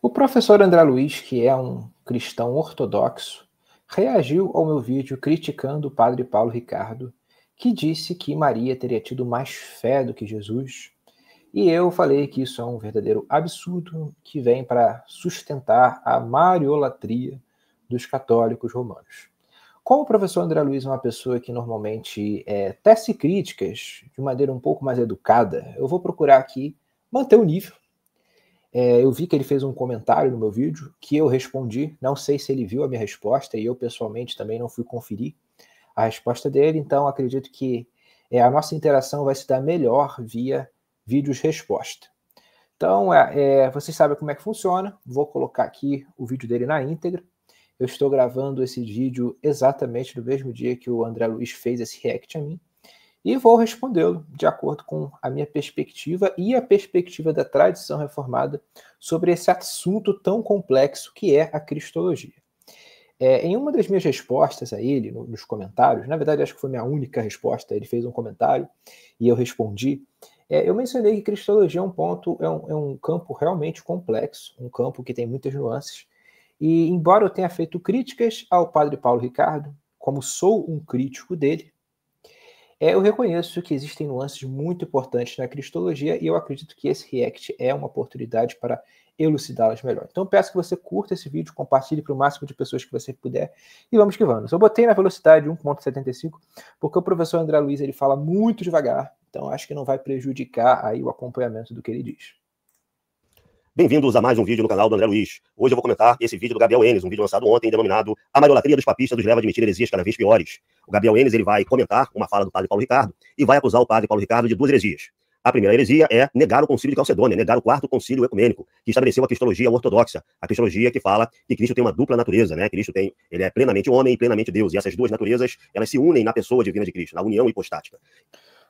O professor André Luiz, que é um cristão ortodoxo, reagiu ao meu vídeo criticando o padre Paulo Ricardo, que disse que Maria teria tido mais fé do que Jesus, e eu falei que isso é um verdadeiro absurdo que vem para sustentar a mariolatria dos católicos romanos. Como o professor André Luiz é uma pessoa que normalmente tece críticas de maneira um pouco mais educada, eu vou procurar aqui manter o nível. Eu vi que ele fez um comentário no meu vídeo, que eu respondi, não sei se ele viu a minha resposta, e eu pessoalmente também não fui conferir a resposta dele, então acredito que a nossa interação vai se dar melhor via vídeos-resposta. Então, vocês sabem como é que funciona, vou colocar aqui o vídeo dele na íntegra. Eu estou gravando esse vídeo exatamente no mesmo dia que o André Luiz fez esse react a mim, e vou respondê-lo de acordo com a minha perspectiva e a perspectiva da tradição reformada sobre esse assunto tão complexo que é a cristologia. Em uma das minhas respostas a ele, nos comentários, na verdade acho que foi minha única resposta, ele fez um comentário e eu respondi, eu mencionei que cristologia é um campo realmente complexo, um campo que tem muitas nuances, e embora eu tenha feito críticas ao padre Paulo Ricardo, como sou um crítico dele, eu reconheço que existem nuances muito importantes na cristologia e eu acredito que esse react é uma oportunidade para elucidá-las melhor. Então peço que você curta esse vídeo, compartilhe para o máximo de pessoas que você puder e vamos que vamos. Eu botei na velocidade 1.75 porque o professor André Luiz ele fala muito devagar, então acho que não vai prejudicar aí o acompanhamento do que ele diz. Bem-vindos a mais um vídeo no canal do André Luiz. Hoje eu vou comentar esse vídeo do Gabriel Enes, um vídeo lançado ontem denominado A Mariolatria dos Papistas nos leva a admitir heresias cada vez piores. O Gabriel Enes ele vai comentar uma fala do padre Paulo Ricardo e vai acusar o padre Paulo Ricardo de duas heresias. A primeira heresia é negar o concílio de Calcedônia, negar o quarto concílio ecumênico, que estabeleceu a cristologia ortodoxa, a cristologia que fala que Cristo tem uma dupla natureza, né? Ele é plenamente homem e plenamente Deus, e essas duas naturezas, elas se unem na pessoa divina de Cristo, na união hipostática.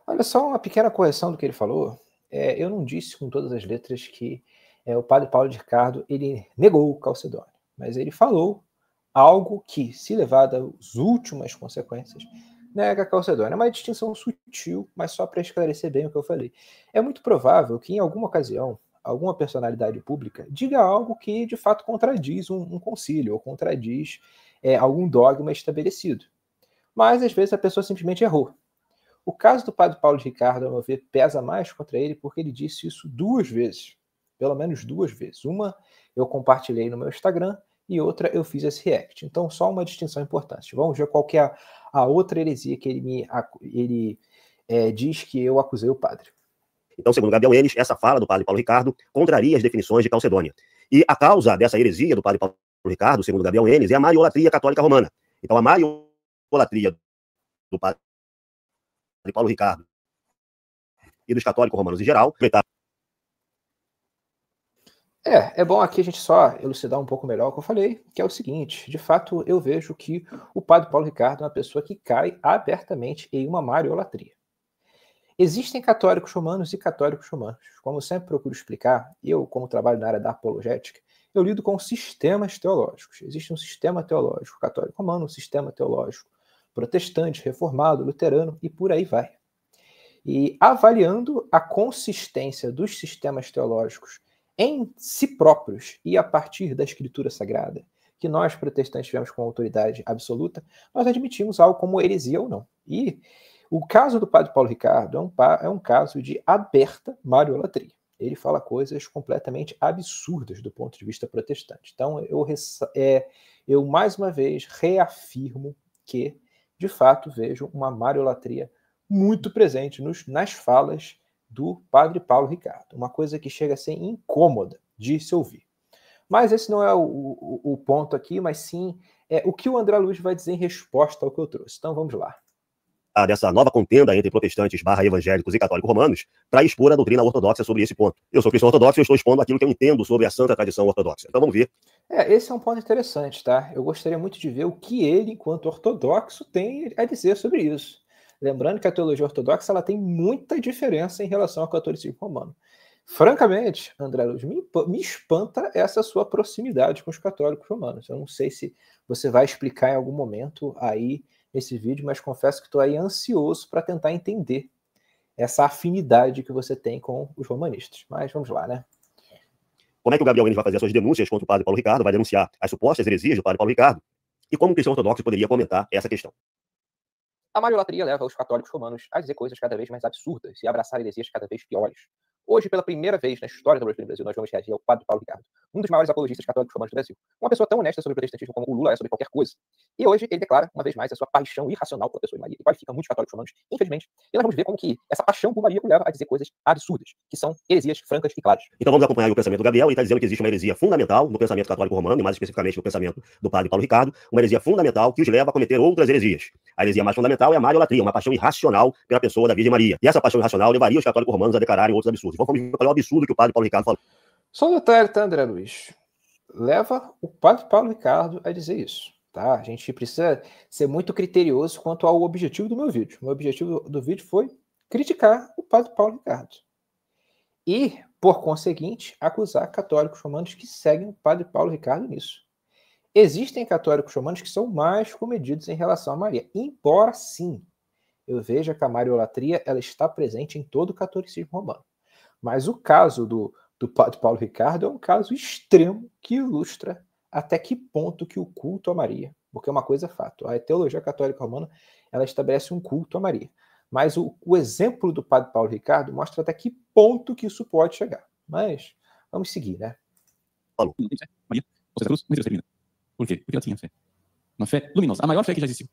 Olha só uma pequena correção do que ele falou. Eu não disse com todas as letras que o padre Paulo de Ricardo ele negou o Calcedônia, mas ele falou algo que, se levado às últimas consequências, nega a Calcedônia. É uma distinção sutil, mas só para esclarecer bem o que eu falei. É muito provável que, em alguma ocasião, alguma personalidade pública diga algo que, de fato, contradiz um concílio, ou contradiz algum dogma estabelecido. Mas, às vezes, a pessoa simplesmente errou. O caso do padre Paulo de Ricardo, ao meu ver, pesa mais contra ele porque ele disse isso duas vezes. Pelo menos duas vezes. Uma eu compartilhei no meu Instagram e outra eu fiz esse react. Então, só uma distinção importante. Vamos ver qual que é a outra heresia que ele diz que eu acusei o padre. Então, segundo Gabriel Enes, essa fala do padre Paulo Ricardo contraria as definições de Calcedônia. E a causa dessa heresia do padre Paulo Ricardo, segundo Gabriel Enes, é a mariolatria católica romana. Então, a mariolatria do padre Paulo Ricardo e dos católicos romanos em geral. É bom aqui a gente só elucidar um pouco melhor o que eu falei, que é o seguinte, de fato eu vejo que o padre Paulo Ricardo é uma pessoa que cai abertamente em uma mariolatria. Existem católicos romanos e católicos romanos. Como eu sempre procuro explicar, eu, como trabalho na área da apologética, eu lido com sistemas teológicos. Existe um sistema teológico católico romano, um sistema teológico protestante, reformado, luterano e por aí vai. E avaliando a consistência dos sistemas teológicos em si próprios e a partir da Escritura Sagrada, que nós protestantes tivemos com autoridade absoluta, nós admitimos algo como heresia ou não. E o caso do padre Paulo Ricardo é um caso de aberta mariolatria. Ele fala coisas completamente absurdas do ponto de vista protestante. Então, eu mais uma vez reafirmo que, de fato, vejo uma mariolatria muito presente nas falas do padre Paulo Ricardo. Uma coisa que chega a ser incômoda de se ouvir. Mas esse não é o ponto aqui, mas sim o que o André Luiz vai dizer em resposta ao que eu trouxe. Então vamos lá. Dessa nova contenda entre protestantes evangélicos e católicos romanos para expor a doutrina ortodoxa sobre esse ponto. Eu sou cristão ortodoxo e estou expondo aquilo que eu entendo sobre a santa tradição ortodoxa. Então vamos ver. Esse é um ponto interessante, tá? Eu gostaria muito de ver o que ele, enquanto ortodoxo, tem a dizer sobre isso. Lembrando que a teologia ortodoxa ela tem muita diferença em relação ao catolicismo romano. Francamente, André Luiz, me espanta essa sua proximidade com os católicos romanos. Eu não sei se você vai explicar em algum momento aí nesse vídeo, mas confesso que estou aí ansioso para tentar entender essa afinidade que você tem com os romanistas. Mas vamos lá, né? como é que o Gabriel Enes vai fazer as suas denúncias contra o padre Paulo Ricardo, vai denunciar as supostas heresias do padre Paulo Ricardo, e como um cristão ortodoxo poderia comentar essa questão. A mariolatria leva os católicos romanos a dizer coisas cada vez mais absurdas e a abraçar heresias cada vez piores. Hoje, pela primeira vez na história da teologia do Brasil, nós vamos reagir ao padre Paulo Ricardo, um dos maiores apologistas católicos romanos do Brasil. Uma pessoa tão honesta sobre o protestantismo como o Lula é sobre qualquer coisa. E hoje ele declara, uma vez mais, a sua paixão irracional pela pessoa de Maria, e qualifica muitos católicos romanos, infelizmente. E nós vamos ver como que essa paixão por Maria o leva a dizer coisas absurdas, que são heresias francas e claras. Então vamos acompanhar o pensamento do Gabriel. Ele está dizendo que existe uma heresia fundamental no pensamento católico romano, e mais especificamente no pensamento do padre Paulo Ricardo, uma heresia fundamental que os leva a cometer outras heresias. A heresia mais fundamental é a mariolatria, uma paixão irracional pela pessoa da Virgem Maria. E essa paixão irracional levaria os católicos romanos a declararem outros absurdos. Então vamos ver qual é o absurdo que o padre Paulo Ricardo falou. Só um detalhe, tá, André Luiz? Leva o padre Paulo Ricardo a dizer isso, tá? A gente precisa ser muito criterioso quanto ao objetivo do meu vídeo. O meu objetivo do vídeo foi criticar o padre Paulo Ricardo. E, por conseguinte, acusar católicos romanos que seguem o padre Paulo Ricardo nisso. Existem católicos romanos que são mais comedidos em relação a Maria, embora sim eu veja que a mariolatria ela está presente em todo o catolicismo romano. Mas o caso do padre Paulo Ricardo é um caso extremo que ilustra até que ponto que o culto a Maria, porque uma coisa é fato, a teologia católica romana ela estabelece um culto a Maria. Mas o exemplo do padre Paulo Ricardo mostra até que ponto que isso pode chegar. Mas vamos seguir, né? Falou. Maria, você cruz, muito termina. Por quê? Porque ela tinha fé. Uma fé luminosa, a maior fé que já existiu.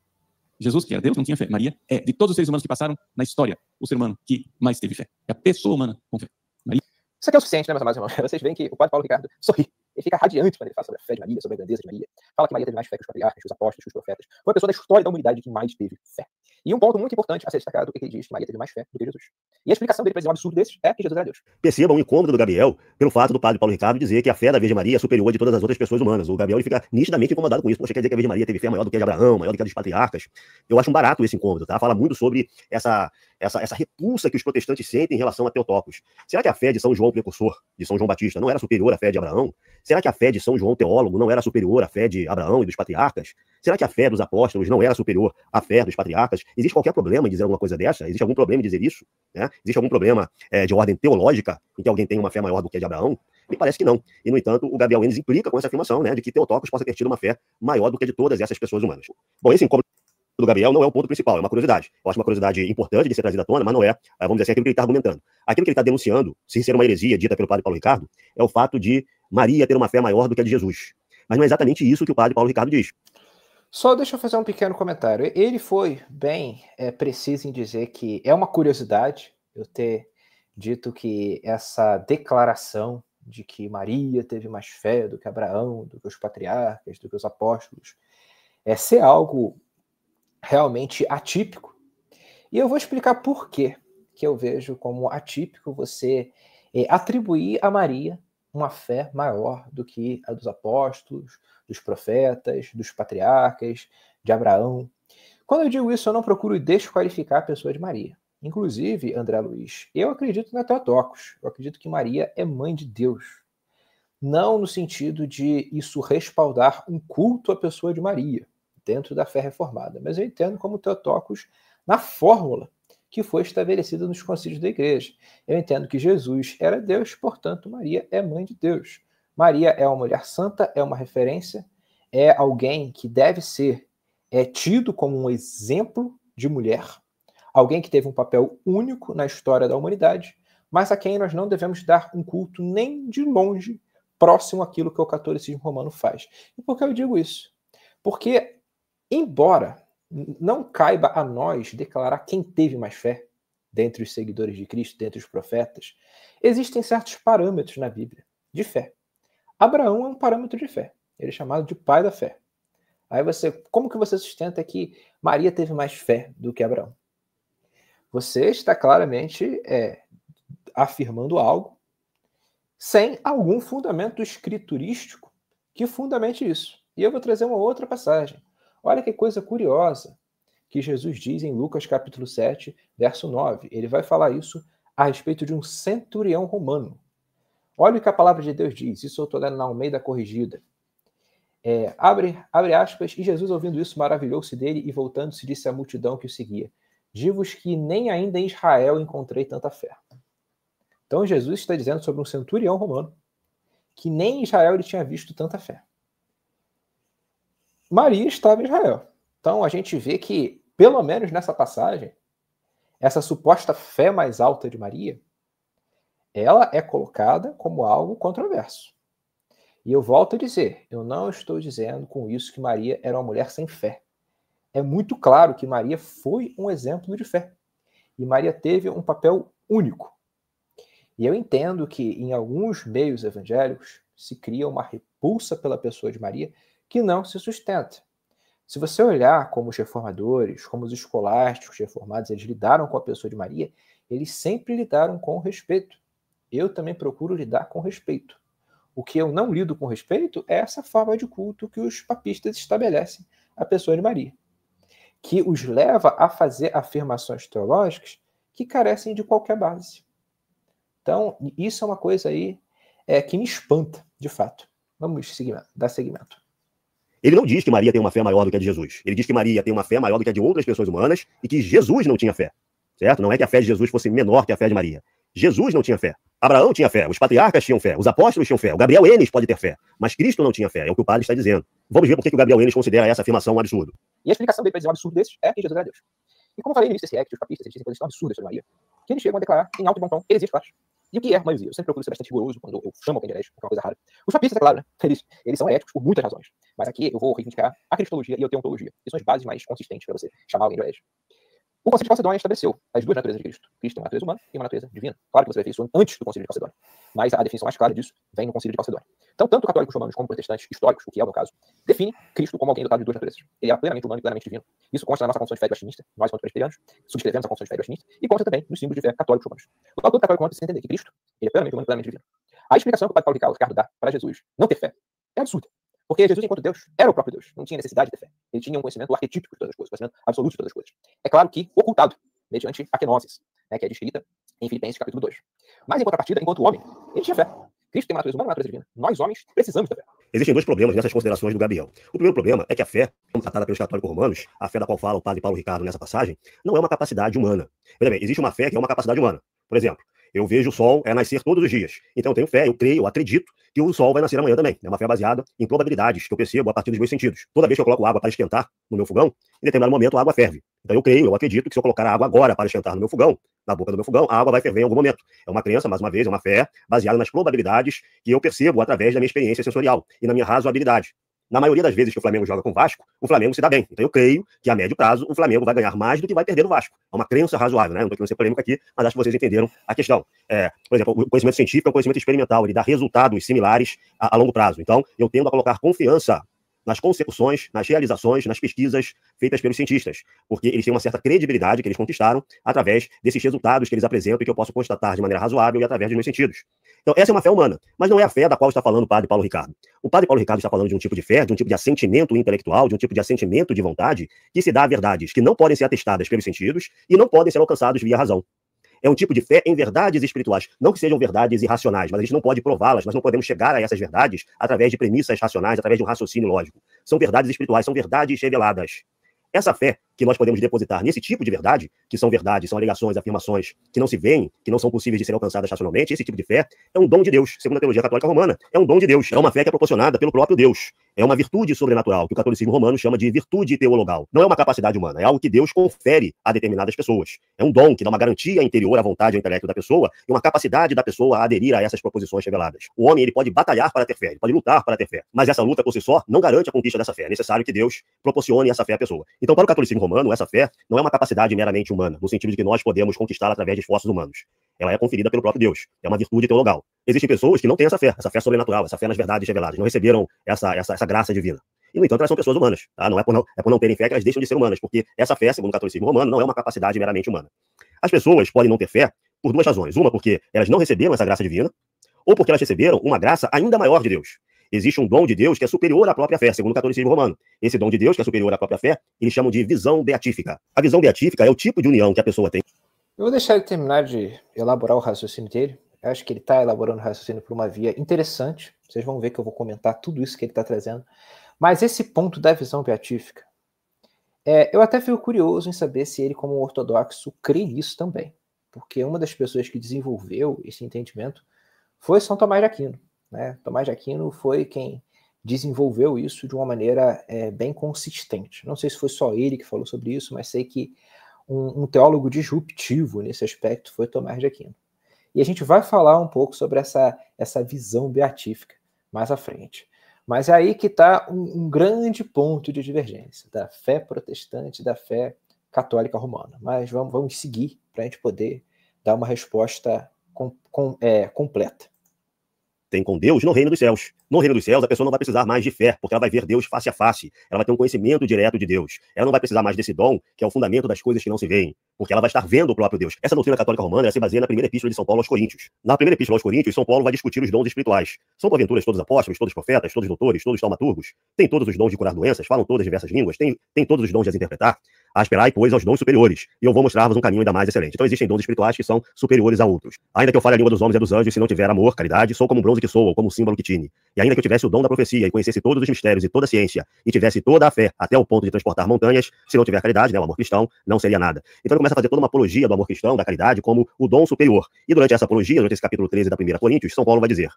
Jesus, que era Deus, não tinha fé. Maria é, de todos os seres humanos que passaram na história, o ser humano que mais teve fé. É a pessoa humana com fé. Maria. Isso aqui é o suficiente, né, meus amados irmãos? Vocês veem que o padre Paulo Ricardo sorri. Ele fica radiante quando ele fala sobre a fé de Maria, sobre a grandeza de Maria. Fala que Maria teve mais fé que os patriarcas, que os apóstolos, que os profetas. Foi a pessoa da história da humanidade que mais teve fé. E um ponto muito importante a ser destacado é que ele diz que Maria teve mais fé do que Jesus. E a explicação dele para dizer um absurdo desses é que Jesus era Deus. Percebam o incômodo do Gabriel pelo fato do padre Paulo Ricardo dizer que a fé da Virgem Maria é superior de todas as outras pessoas humanas. O Gabriel ele fica nitidamente incomodado com isso. Poxa, quer dizer que a Virgem Maria teve fé maior do que a de Abraão, maior do que a dos patriarcas. Eu acho um barato esse incômodo, tá? Fala muito sobre essa repulsa que os protestantes sentem em relação a Teotocos. Será que a fé de São João Precursor, de São João Batista, não era superior à fé de Abraão? Será que a fé de São João Teólogo não era superior à fé de Abraão e dos patriarcas? Será que a fé dos apóstolos não era superior à fé dos patriarcas? Existe qualquer problema em dizer alguma coisa dessa? Existe algum problema em dizer isso? Né? Existe algum problema de ordem teológica em que alguém tem uma fé maior do que a de Abraão? Me parece que não. E, no entanto, o Gabriel Enes implica com essa afirmação, né, de que Teotocos possa ter tido uma fé maior do que a de todas essas pessoas humanas. Bom, esse incômodo do Gabriel não é o ponto principal, é uma curiosidade. Eu acho uma curiosidade importante de ser trazida à tona, mas não é, vamos dizer assim, aquilo que ele está argumentando. Aquilo que ele está denunciando, sem ser uma heresia dita pelo padre Paulo Ricardo, é o fato de Maria ter uma fé maior do que a de Jesus. Mas não é exatamente isso que o padre Paulo Ricardo diz. Só deixa eu fazer um pequeno comentário. Ele foi bem preciso em dizer que é uma curiosidade eu ter dito que essa declaração de que Maria teve mais fé do que Abraão, do que os patriarcas, do que os apóstolos, ser algo realmente atípico. E eu vou explicar por quê que eu vejo como atípico você atribuir a Maria uma fé maior do que a dos apóstolos, dos profetas, dos patriarcas, de Abraão. Quando eu digo isso, eu não procuro desqualificar a pessoa de Maria. Inclusive, André Luiz, eu acredito na Teotocos. Eu acredito que Maria é mãe de Deus. Não no sentido de isso respaldar um culto à pessoa de Maria, dentro da fé reformada. Mas eu entendo como Teotocos na fórmula que foi estabelecida nos concílios da igreja. Eu entendo que Jesus era Deus, portanto, Maria é mãe de Deus. Maria é uma mulher santa, é uma referência, é alguém que deve ser tido como um exemplo de mulher, alguém que teve um papel único na história da humanidade, mas a quem nós não devemos dar um culto nem de longe próximo àquilo que o catolicismo romano faz. E por que eu digo isso? Porque, embora não caiba a nós declarar quem teve mais fé dentre os seguidores de Cristo, dentre os profetas, existem certos parâmetros na Bíblia de fé. Abraão é um parâmetro de fé. Ele é chamado de pai da fé. Aí como que você sustenta que Maria teve mais fé do que Abraão? Você está claramente afirmando algo sem algum fundamento escriturístico que fundamente isso. E eu vou trazer uma outra passagem. Olha que coisa curiosa que Jesus diz em Lucas capítulo 7, verso 9. Ele vai falar isso a respeito de um centurião romano. Olha o que a palavra de Deus diz. Isso eu estou lendo na Almeida Corrigida. Abre aspas, e Jesus, ouvindo isso, maravilhou-se dele e, voltando-se, disse à multidão que o seguia: digo-vos que nem ainda em Israel encontrei tanta fé. Então Jesus está dizendo sobre um centurião romano que nem em Israel ele tinha visto tanta fé. Maria estava em Israel. Então a gente vê que, pelo menos nessa passagem, essa suposta fé mais alta de Maria, ela é colocada como algo controverso. E eu volto a dizer, eu não estou dizendo com isso que Maria era uma mulher sem fé. É muito claro que Maria foi um exemplo de fé. E Maria teve um papel único. E eu entendo que em alguns meios evangélicos se cria uma repulsa pela pessoa de Maria que não se sustenta. Se você olhar como os reformadores, como os escolásticos reformados, eles lidaram com a pessoa de Maria, eles sempre lidaram com respeito. Eu também procuro lidar com respeito. O que eu não lido com respeito é essa forma de culto que os papistas estabelecem à pessoa de Maria, que os leva a fazer afirmações teológicas que carecem de qualquer base. Então, isso é uma coisa aí que me espanta, de fato. Vamos dar seguimento. Ele não diz que Maria tem uma fé maior do que a de Jesus. Ele diz que Maria tem uma fé maior do que a de outras pessoas humanas e que Jesus não tinha fé. Certo? Não é que a fé de Jesus fosse menor que a fé de Maria. Jesus não tinha fé. Abraão tinha fé, os patriarcas tinham fé, os apóstolos tinham fé, o Gabriel Enes pode ter fé, mas Cristo não tinha fé, é o que o padre está dizendo. Vamos ver por que o Gabriel Enes considera essa afirmação um absurdo. E a explicação dele para dizer um absurdo desses é que Jesus era Deus. E como eu falei no início desse react, os papistas dizem coisas tão absurdas sobre Maria, que eles chegam a declarar em alto e bom tom heresias claras. E o que é uma heresia? Eu sempre procuro ser bastante rigoroso quando eu chamo alguém de herege, porque é uma coisa rara. Os papistas, é claro, né? Eles são heréticos por muitas razões. Mas aqui eu vou reivindicar a cristologia e a teontologia, que são as bases mais consistentes para você chamar alguém de herege. O Concílio de Calcedônia estabeleceu as duas naturezas de Cristo. Cristo tem uma natureza humana e uma natureza divina. Claro que você vai ver isso antes do Concílio de Calcedônia. Mas a definição mais clara disso vem no Concílio de Calcedônia. Então, tanto católicos romanos como protestantes históricos, o que é o meu caso, definem Cristo como alguém dotado de duas naturezas. Ele é plenamente humano e plenamente divino. Isso consta na nossa Confissão de Fé de Westminster, nós, quanto presbiterianos, subscrevemos a Confissão de Fé de Westminster, e consta também nos símbolos de fé católicos romanos. Logo, todo católico romano precisa entender que Cristo ele é plenamente humano e plenamente divino. A explicação que o padre Paulo Ricardo dá para Jesus não ter fé é absurda. Porque Jesus, enquanto Deus, era o próprio Deus. Não tinha necessidade de ter fé. Ele tinha um conhecimento arquetípico de todas as coisas, um conhecimento absoluto de todas as coisas. É claro que ocultado, mediante a kenosis, né, que é descrita em Filipenses capítulo 2. Mas, em contrapartida, enquanto homem, ele tinha fé. Cristo tem uma natureza humana e uma natureza divina. Nós, homens, precisamos da fé. Existem dois problemas nessas considerações do Gabriel. O primeiro problema é que a fé, como tratada pelos católicos romanos, a fé da qual fala o padre Paulo Ricardo nessa passagem, não é uma capacidade humana. Veja bem, existe uma fé que é uma capacidade humana. Por exemplo, eu vejo o sol nascer todos os dias. Então eu tenho fé, eu creio, eu acredito que o sol vai nascer amanhã também. É uma fé baseada em probabilidades que eu percebo a partir dos meus sentidos. Toda vez que eu coloco água para esquentar no meu fogão, em determinado momento a água ferve. Então eu creio, eu acredito que se eu colocar a água agora para esquentar no meu fogão, na boca do meu fogão, a água vai ferver em algum momento. É uma crença, mais uma vez, é uma fé baseada nas probabilidades que eu percebo através da minha experiência sensorial e na minha razoabilidade. Na maioria das vezes que o Flamengo joga com o Vasco, o Flamengo se dá bem. Então eu creio que a médio prazo o Flamengo vai ganhar mais do que vai perder no Vasco. É uma crença razoável, né? Não estou querendo ser polêmico aqui, mas acho que vocês entenderam a questão. Por exemplo, o conhecimento científico é um conhecimento experimental, ele dá resultados similares a longo prazo. Então eu tendo a colocar confiança nas consecuções, nas realizações, nas pesquisas feitas pelos cientistas, porque eles têm uma certa credibilidade que eles conquistaram através desses resultados que eles apresentam e que eu posso constatar de maneira razoável e através dos meus sentidos. Então, essa é uma fé humana, mas não é a fé da qual está falando o padre Paulo Ricardo. O padre Paulo Ricardo está falando de um tipo de fé, de um tipo de assentimento intelectual, de um tipo de assentimento de vontade, que se dá a verdades que não podem ser atestadas pelos sentidos e não podem ser alcançados via razão. É um tipo de fé em verdades espirituais. Não que sejam verdades irracionais, mas a gente não pode prová-las, nós não podemos chegar a essas verdades através de premissas racionais, através de um raciocínio lógico. São verdades espirituais, são verdades reveladas. Essa fé que nós podemos depositar nesse tipo de verdade, que são verdades, são alegações, afirmações que não se veem, que não são possíveis de serem alcançadas racionalmente, esse tipo de fé é um dom de Deus, segundo a teologia católica romana. É um dom de Deus, é uma fé que é proporcionada pelo próprio Deus. É uma virtude sobrenatural, que o catolicismo romano chama de virtude teologal. Não é uma capacidade humana, é algo que Deus confere a determinadas pessoas. É um dom que dá uma garantia interior à vontade e ao intelecto da pessoa e uma capacidade da pessoa a aderir a essas proposições reveladas. O homem ele pode batalhar para ter fé, ele pode lutar para ter fé, mas essa luta por si só não garante a conquista dessa fé. É necessário que Deus proporcione essa fé à pessoa. Então, para o catolicismo romano, essa fé não é uma capacidade meramente humana, no sentido de que nós podemos conquistá-la através de esforços humanos. Ela é conferida pelo próprio Deus. É uma virtude teologal. Existem pessoas que não têm essa fé sobrenatural, essa fé nas verdades reveladas, não receberam essa graça divina. E, no entanto, elas são pessoas humanas. Tá? Não é por não terem fé que elas deixam de ser humanas, porque essa fé, segundo o catolicismo romano, não é uma capacidade meramente humana. As pessoas podem não ter fé por duas razões. Uma, porque elas não receberam essa graça divina, ou porque elas receberam uma graça ainda maior de Deus. Existe um dom de Deus que é superior à própria fé, segundo o catolicismo romano. Esse dom de Deus, que é superior à própria fé, eles chamam de visão beatífica. A visão beatífica é o tipo de união que a pessoa tem. Eu vou deixar ele terminar de elaborar o raciocínio dele. Eu acho que ele está elaborando o raciocínio por uma via interessante. Vocês vão ver que eu vou comentar tudo isso que ele está trazendo. Mas esse ponto da visão beatífica, eu até fico curioso em saber se ele, como ortodoxo, crê nisso também. Porque uma das pessoas que desenvolveu esse entendimento foi São Tomás de Aquino. né? Tomás de Aquino foi quem desenvolveu isso de uma maneira bem consistente. Não sei se foi só ele que falou sobre isso, mas sei que um teólogo disruptivo nesse aspecto foi Tomás de Aquino. E a gente vai falar um pouco sobre essa visão beatífica mais à frente. Mas é aí que está um grande ponto de divergência da fé protestante e da fé católica romana. Mas vamos seguir para a gente poder dar uma resposta completa. Tem com Deus no reino dos céus. No reino dos céus, a pessoa não vai precisar mais de fé, porque ela vai ver Deus face a face. Ela vai ter um conhecimento direto de Deus. Ela não vai precisar mais desse dom, que é o fundamento das coisas que não se veem, porque ela vai estar vendo o próprio Deus. Essa doutrina católica romana se baseia na primeira epístola de São Paulo aos Coríntios. Na primeira epístola aos Coríntios, São Paulo vai discutir os dons espirituais. São porventura todos apóstolos, todos profetas, todos doutores, todos taumaturgos? Tem todos os dons de curar doenças, falam todas diversas línguas, tem todos os dons de as interpretar? Asperai, pois, aos dons superiores, e eu vou mostrar-vos um caminho ainda mais excelente. Então existem dons espirituais que são superiores a outros. Ainda que eu fale a língua dos homens e dos anjos, se não tiver amor, caridade, sou como um bronze que soa, ou como um símbolo que tine. E ainda que eu tivesse o dom da profecia, e conhecesse todos os mistérios e toda a ciência, e tivesse toda a fé, até o ponto de transportar montanhas, se não tiver caridade, né, o amor cristão, não seria nada. Então ele começa a fazer toda uma apologia do amor cristão, da caridade, como o dom superior. E durante essa apologia, durante esse capítulo 13 da 1 Coríntios, São Paulo vai dizer: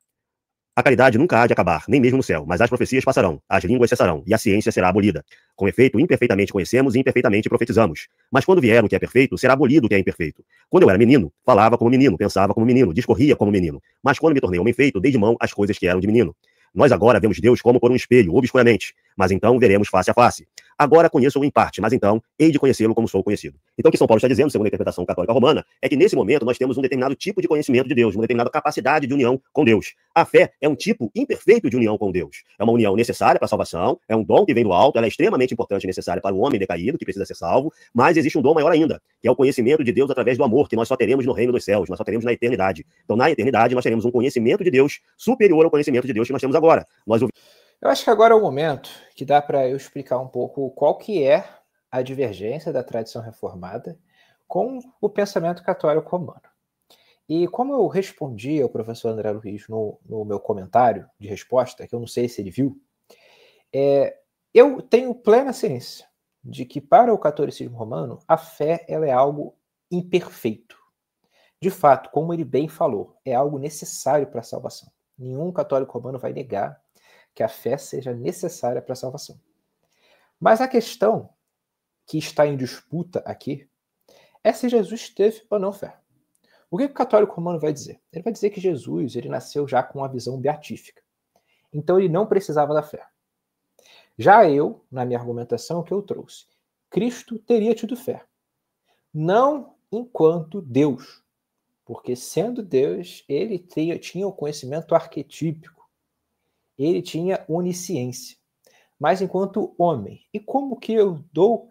a caridade nunca há de acabar, nem mesmo no céu, mas as profecias passarão, as línguas cessarão, e a ciência será abolida. Com efeito, imperfeitamente conhecemos e imperfeitamente profetizamos. Mas quando vier o que é perfeito, será abolido o que é imperfeito. Quando eu era menino, falava como menino, pensava como menino, discorria como menino. Mas quando me tornei homem feito, dei de mão as coisas que eram de menino. Nós agora vemos Deus como por um espelho, obscuramente, mas então veremos face a face. Agora conheço-o em parte, mas então hei de conhecê-lo como sou conhecido. Então o que São Paulo está dizendo, segundo a interpretação católica romana, é que nesse momento nós temos um determinado tipo de conhecimento de Deus, uma determinada capacidade de união com Deus. A fé é um tipo imperfeito de união com Deus. É uma união necessária para a salvação, é um dom que vem do alto, ela é extremamente importante e necessária para o homem decaído, que precisa ser salvo, mas existe um dom maior ainda, que é o conhecimento de Deus através do amor, que nós só teremos no reino dos céus, nós só teremos na eternidade. Então na eternidade nós teremos um conhecimento de Deus superior ao conhecimento de Deus que nós temos agora. Eu acho que agora é o momento que dá para eu explicar um pouco qual que é a divergência da tradição reformada com o pensamento católico romano. E como eu respondi ao professor André Luiz no meu comentário de resposta, que eu não sei se ele viu, eu tenho plena ciência de que para o catolicismo romano a fé ela é algo imperfeito. De fato, como ele bem falou, é algo necessário para a salvação. Nenhum católico romano vai negar que a fé seja necessária para a salvação. Mas a questão que está em disputa aqui é se Jesus teve ou não fé. O que o católico romano vai dizer? Ele vai dizer que Jesus ele nasceu já com uma visão beatífica. Então ele não precisava da fé. Já eu, na minha argumentação, o que eu trouxe? Cristo teria tido fé. Não enquanto Deus. Porque sendo Deus, ele tinha o conhecimento arquetípico. Ele tinha onisciência. Mas enquanto homem. E como que eu dou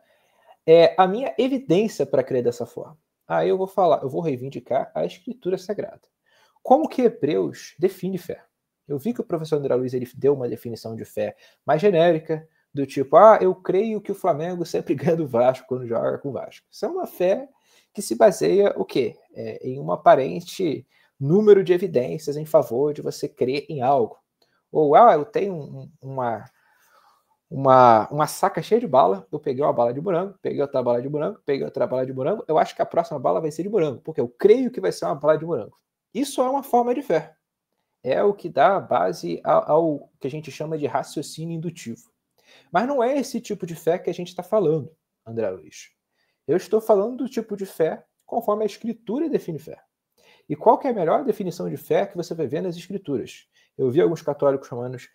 a minha evidência para crer dessa forma? Aí eu vou reivindicar a Escritura Sagrada. Como que Hebreus define fé? Eu vi que o professor André Luiz ele deu uma definição de fé mais genérica, do tipo, eu creio que o Flamengo sempre ganha do Vasco quando joga com o Vasco. Isso é uma fé que se baseia o quê? Em um aparente número de evidências em favor de você crer em algo. Ou, eu tenho uma saca cheia de bala, eu peguei uma bala de morango, peguei outra bala de morango, peguei outra bala de morango, eu acho que a próxima bala vai ser de morango, porque eu creio que vai ser uma bala de morango. Isso é uma forma de fé. É o que dá base ao que a gente chama de raciocínio indutivo. Mas não é esse tipo de fé que a gente está falando, André Luiz. Eu estou falando do tipo de fé conforme a Escritura define fé. E qual que é a melhor definição de fé que você vai ver nas Escrituras? Eu vi alguns católicos romanos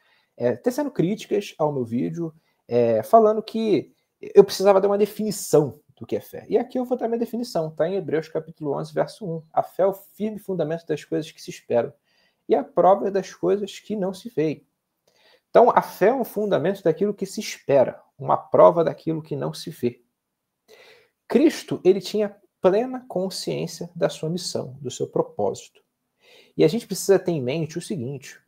tecendo críticas ao meu vídeo, falando que eu precisava dar uma definição do que é fé. E aqui eu vou dar minha definição, está em Hebreus capítulo 11, verso 1. A fé é o firme fundamento das coisas que se esperam e a prova das coisas que não se veem. Então, a fé é um fundamento daquilo que se espera, uma prova daquilo que não se vê. Cristo, ele tinha plena consciência da sua missão, do seu propósito. E a gente precisa ter em mente o seguinte: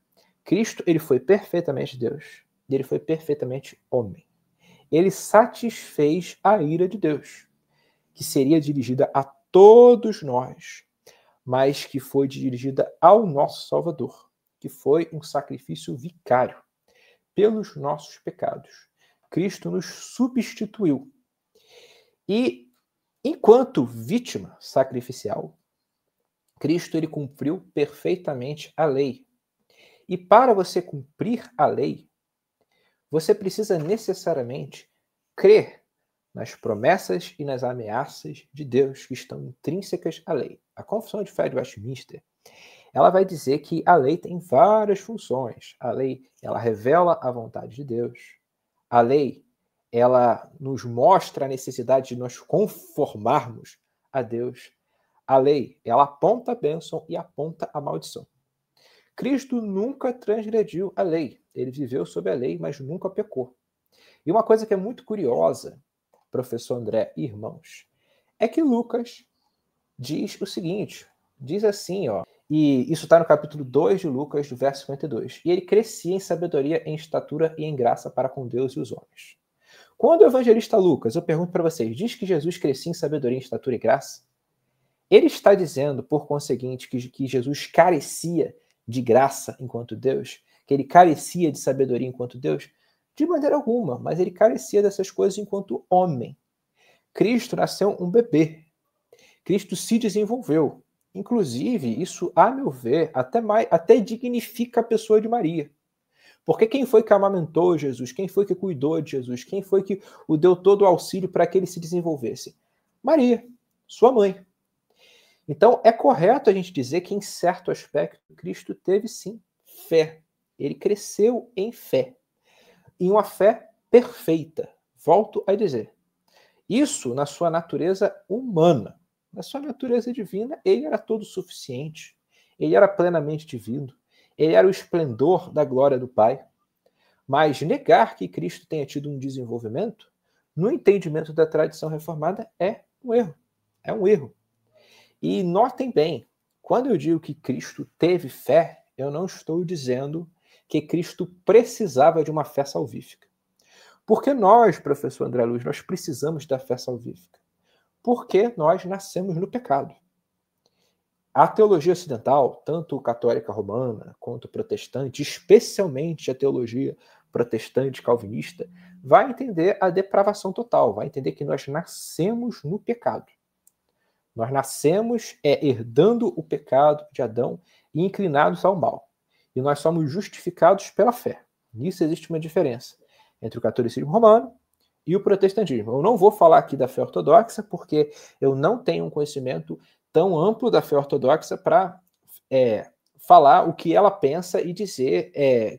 Cristo, ele foi perfeitamente Deus, e ele foi perfeitamente homem. Ele satisfez a ira de Deus, que seria dirigida a todos nós, mas que foi dirigida ao nosso Salvador, que foi um sacrifício vicário pelos nossos pecados. Cristo nos substituiu. E, enquanto vítima sacrificial, Cristo ele cumpriu perfeitamente a lei. E para você cumprir a lei, você precisa necessariamente crer nas promessas e nas ameaças de Deus que estão intrínsecas à lei. A Confissão de Fé de Westminster, ela vai dizer que a lei tem várias funções. A lei, ela revela a vontade de Deus. A lei, ela nos mostra a necessidade de nos conformarmos a Deus. A lei, ela aponta a bênção e aponta a maldição. Cristo nunca transgrediu a lei. Ele viveu sob a lei, mas nunca pecou. E uma coisa que é muito curiosa, professor André e irmãos, é que Lucas diz o seguinte, diz assim, ó, e isso está no capítulo 2 de Lucas, do verso 52. E ele crescia em sabedoria, em estatura e em graça para com Deus e os homens. Quando o evangelista Lucas, eu pergunto para vocês, diz que Jesus crescia em sabedoria, em estatura e graça, ele está dizendo, por conseguinte, que Jesus carecia de graça enquanto Deus, que ele carecia de sabedoria enquanto Deus? De maneira alguma, mas ele carecia dessas coisas enquanto homem. Cristo nasceu um bebê. Cristo se desenvolveu. Inclusive, isso, a meu ver, até dignifica a pessoa de Maria. Porque quem foi que amamentou Jesus? Quem foi que cuidou de Jesus? Quem foi que o deu todo o auxílio para que ele se desenvolvesse? Maria, sua mãe. Então, é correto a gente dizer que, em certo aspecto, Cristo teve, sim, fé. Ele cresceu em fé. Em uma fé perfeita. Volto a dizer. Isso na sua natureza humana. Na sua natureza divina, ele era todo suficiente. Ele era plenamente divino. Ele era o esplendor da glória do Pai. Mas negar que Cristo tenha tido um desenvolvimento, no entendimento da tradição reformada, é um erro. É um erro. E notem bem, quando eu digo que Cristo teve fé, eu não estou dizendo que Cristo precisava de uma fé salvífica. Porque nós, professor André Luiz, nós precisamos da fé salvífica. Porque nós nascemos no pecado. A teologia ocidental, tanto católica romana quanto protestante, especialmente a teologia protestante calvinista, vai entender a depravação total, vai entender que nós nascemos no pecado. Nós nascemos herdando o pecado de Adão e inclinados ao mal. E nós somos justificados pela fé. Nisso existe uma diferença entre o catolicismo romano e o protestantismo. Eu não vou falar aqui da fé ortodoxa, porque eu não tenho um conhecimento tão amplo da fé ortodoxa para falar o que ela pensa e dizer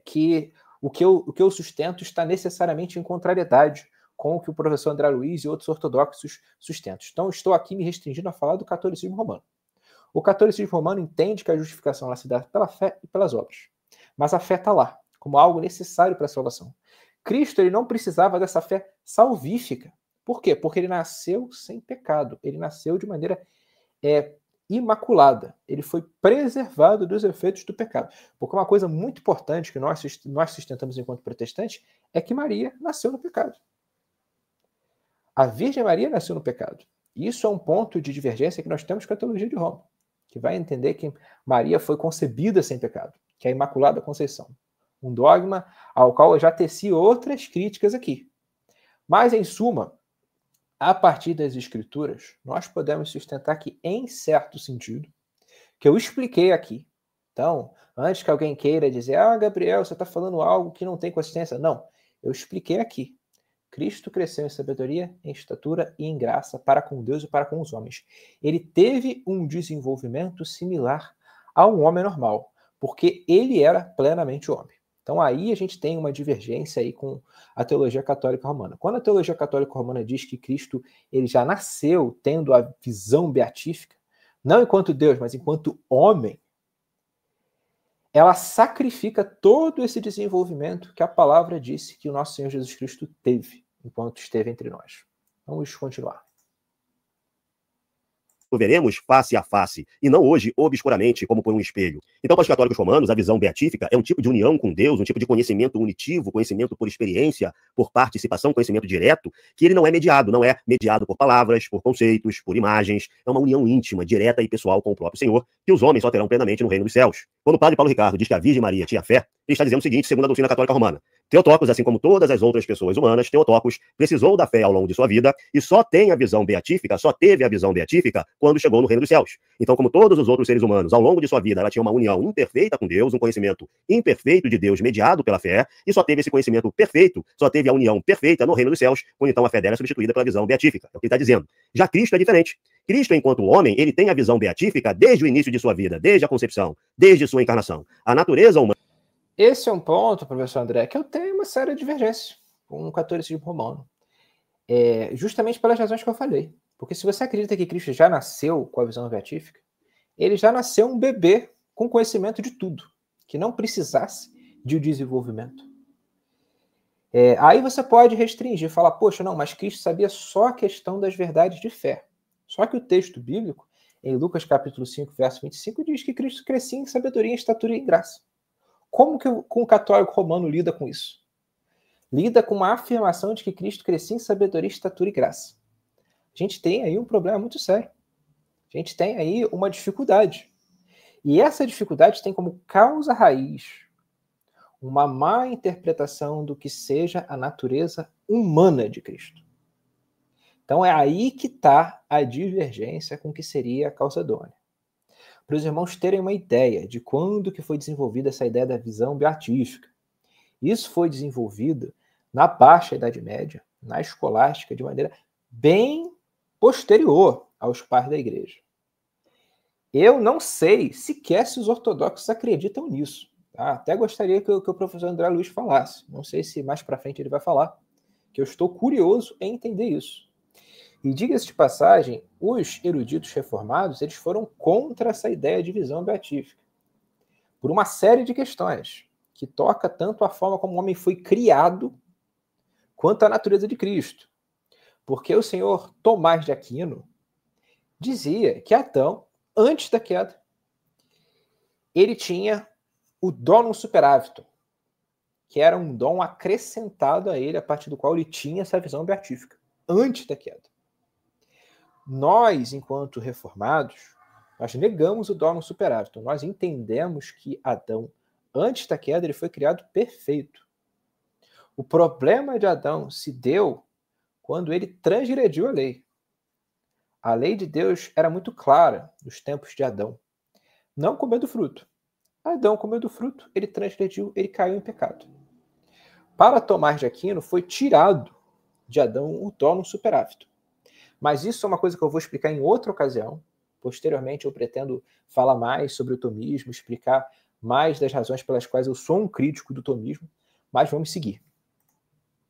que o que eu sustento está necessariamente em contrariedade com o que o professor André Luiz e outros ortodoxos sustentam. Então, estou aqui me restringindo a falar do catolicismo romano. O catolicismo romano entende que a justificação ela se dá pela fé e pelas obras. Mas a fé está lá, como algo necessário para a salvação. Cristo ele não precisava dessa fé salvífica. Por quê? Porque ele nasceu sem pecado. Ele nasceu de maneira imaculada. Ele foi preservado dos efeitos do pecado. Porque uma coisa muito importante que nós sustentamos enquanto protestantes é que Maria nasceu no pecado. A Virgem Maria nasceu no pecado. Isso é um ponto de divergência que nós temos com a teologia de Roma, que vai entender que Maria foi concebida sem pecado, que é a Imaculada Conceição. Um dogma ao qual eu já teci outras críticas aqui. Mas, em suma, a partir das Escrituras, nós podemos sustentar que, em certo sentido, que eu expliquei aqui. Então, antes que alguém queira dizer, Gabriel, você está falando algo que não tem consistência. Não, eu expliquei aqui. Cristo cresceu em sabedoria, em estatura e em graça para com Deus e para com os homens. Ele teve um desenvolvimento similar a um homem normal, porque ele era plenamente homem. Então aí a gente tem uma divergência aí com a teologia católica romana. Quando a teologia católica romana diz que Cristo ele já nasceu tendo a visão beatífica, não enquanto Deus, mas enquanto homem, ela sacrifica todo esse desenvolvimento que a palavra disse que o nosso Senhor Jesus Cristo teve enquanto esteve entre nós. Vamos continuar. Veremos face a face, e não hoje obscuramente, como por um espelho. Então, para os católicos romanos, a visão beatífica é um tipo de união com Deus, um tipo de conhecimento unitivo, conhecimento por experiência, por participação, conhecimento direto, que ele não é mediado por palavras, por conceitos, por imagens, é uma união íntima, direta e pessoal com o próprio Senhor, que os homens só terão plenamente no reino dos céus. Quando o padre Paulo Ricardo diz que a Virgem Maria tinha fé, ele está dizendo o seguinte, segundo a doutrina católica romana: Theotokos, assim como todas as outras pessoas humanas, Theotokos precisou da fé ao longo de sua vida e só tem a visão beatífica, só teve a visão beatífica quando chegou no reino dos céus. Então, como todos os outros seres humanos, ao longo de sua vida, ela tinha uma união imperfeita com Deus, um conhecimento imperfeito de Deus mediado pela fé, e só teve esse conhecimento perfeito, só teve a união perfeita no reino dos céus, quando então a fé dela é substituída pela visão beatífica. É o que ele está dizendo. Já Cristo é diferente. Cristo, enquanto homem, ele tem a visão beatífica desde o início de sua vida, desde a concepção, desde sua encarnação. A natureza humana... Esse é um ponto, professor André, que eu tenho uma séria divergência com o catolicismo romano. Justamente pelas razões que eu falei. Porque se você acredita que Cristo já nasceu com a visão beatífica, ele já nasceu um bebê com conhecimento de tudo, que não precisasse de um desenvolvimento. Aí você pode restringir, falar, poxa, não, mas Cristo sabia só a questão das verdades de fé. Só que o texto bíblico, em Lucas capítulo 5, verso 25, diz que Cristo crescia em sabedoria, em estatura e em graça. Como que o católico romano lida com isso? Lida com uma afirmação de que Cristo crescia em sabedoria, estatura e graça. A gente tem aí um problema muito sério. A gente tem aí uma dificuldade. E essa dificuldade tem como causa raiz uma má interpretação do que seja a natureza humana de Cristo. Então é aí que está a divergência com o que seria a Calcedônia. Para os irmãos terem uma ideia de quando que foi desenvolvida essa ideia da visão beatífica. Isso foi desenvolvido na Baixa Idade Média, na escolástica, de maneira bem posterior aos pais da igreja. Eu não sei sequer se os ortodoxos acreditam nisso. Tá? Até gostaria que o professor André Luiz falasse. Não sei se mais para frente ele vai falar, que eu estou curioso em entender isso. E diga-se de passagem, os eruditos reformados eles foram contra essa ideia de visão beatífica, por uma série de questões, que toca tanto a forma como o homem foi criado, quanto a natureza de Cristo. Porque o senhor Tomás de Aquino dizia que Adão, antes da queda, ele tinha o donum superavitum, que era um dom acrescentado a ele, a partir do qual ele tinha essa visão beatífica, antes da queda. Nós, enquanto reformados, nós negamos o donum superavitum. Nós entendemos que Adão, antes da queda, ele foi criado perfeito. O problema de Adão se deu quando ele transgrediu a lei. A lei de Deus era muito clara nos tempos de Adão. Não comer do fruto. Adão comeu do fruto, ele transgrediu, ele caiu em pecado. Para Tomás de Aquino, foi tirado de Adão o donum superavitum. Mas isso é uma coisa que eu vou explicar em outra ocasião. Posteriormente eu pretendo falar mais sobre o tomismo, explicar mais das razões pelas quais eu sou um crítico do tomismo, mas vamos seguir.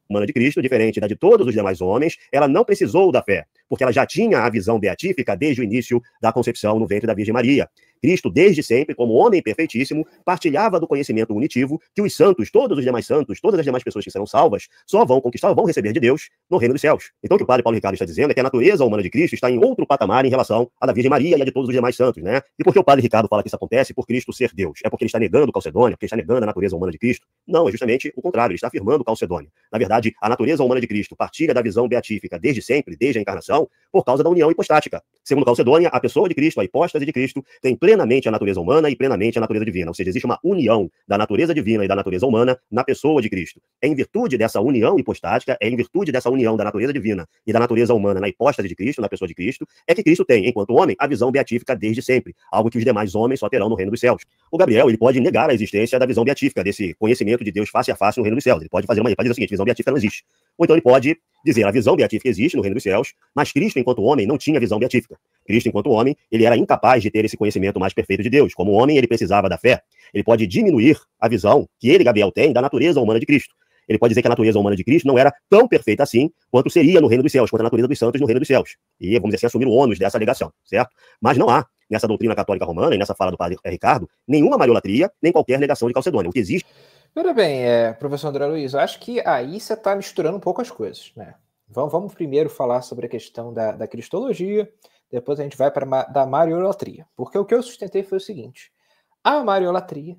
Humana de Cristo, diferente da de todos os demais homens, ela não precisou da fé, porque ela já tinha a visão beatífica desde o início da concepção no ventre da Virgem Maria. Cristo, desde sempre, como homem perfeitíssimo, partilhava do conhecimento unitivo que os santos, todos os demais santos, todas as demais pessoas que serão salvas, só vão conquistar, vão receber de Deus no reino dos céus. Então o que o padre Paulo Ricardo está dizendo é que a natureza humana de Cristo está em outro patamar em relação à da Virgem Maria e a de todos os demais santos, né? E por que o padre Ricardo fala que isso acontece por Cristo ser Deus? É porque ele está negando Calcedônia, porque ele está negando a natureza humana de Cristo? Não, é justamente o contrário, ele está afirmando Calcedônia. Na verdade, a natureza humana de Cristo partilha da visão beatífica desde sempre, desde a encarnação, por causa da união hipostática. Segundo Calcedônia, a pessoa de Cristo, a hipóstase de Cristo, tem plenamente a natureza humana e plenamente a natureza divina. Ou seja, existe uma união da natureza divina e da natureza humana na pessoa de Cristo. É em virtude dessa união hipostática, é em virtude dessa união da natureza divina e da natureza humana na hipóstase de Cristo, na pessoa de Cristo, é que Cristo tem, enquanto homem, a visão beatífica desde sempre, algo que os demais homens só terão no reino dos céus. O Gabriel, ele pode negar a existência da visão beatífica, desse conhecimento de Deus face a face no reino dos céus. Ele pode fazer ele pode dizer o seguinte: visão beatífica não existe. Ou então ele pode dizer, a visão beatífica existe no reino dos céus, mas Cristo, enquanto homem, não tinha visão beatífica. Cristo, enquanto homem, ele era incapaz de ter esse conhecimento mais perfeito de Deus. Como homem, ele precisava da fé. Ele pode diminuir a visão que ele, Gabriel, tem da natureza humana de Cristo. Ele pode dizer que a natureza humana de Cristo não era tão perfeita assim quanto seria no reino dos céus, quanto a natureza dos santos no reino dos céus. E, vamos dizer assim, assumir o ônus dessa alegação, certo? Mas não há, nessa doutrina católica romana e nessa fala do padre Ricardo, nenhuma mariolatria, nem qualquer negação de Calcedônia. O que existe... Veja bem, professor André Luiz, eu acho que aí você está misturando um pouco as coisas, né? Vamos primeiro falar sobre a questão da cristologia, depois a gente vai para da mariolatria. Porque o que eu sustentei foi o seguinte: a mariolatria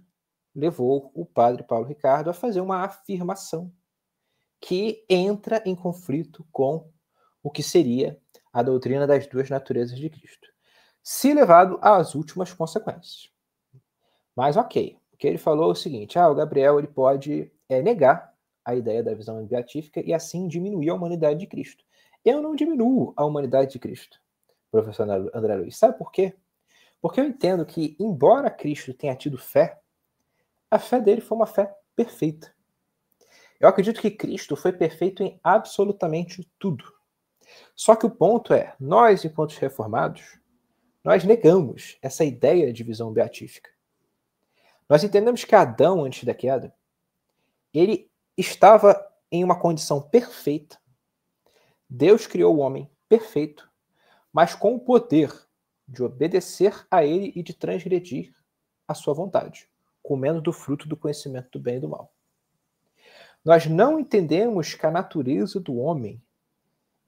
levou o padre Paulo Ricardo a fazer uma afirmação que entra em conflito com o que seria a doutrina das duas naturezas de Cristo, se levado às últimas consequências. Mas ok, o que ele falou é o seguinte: o Gabriel ele pode negar a ideia da visão beatífica e assim diminuir a humanidade de Cristo. Eu não diminuo a humanidade de Cristo, professor André Luiz. Sabe por quê? Porque eu entendo que, embora Cristo tenha tido fé, a fé dele foi uma fé perfeita. Eu acredito que Cristo foi perfeito em absolutamente tudo. Só que o ponto é, nós, enquanto reformados, nós negamos essa ideia de visão beatífica. Nós entendemos que Adão, antes da queda, ele estava em uma condição perfeita. Deus criou o homem perfeito, mas com o poder de obedecer a ele e de transgredir a sua vontade, comendo do fruto do conhecimento do bem e do mal. Nós não entendemos que a natureza do homem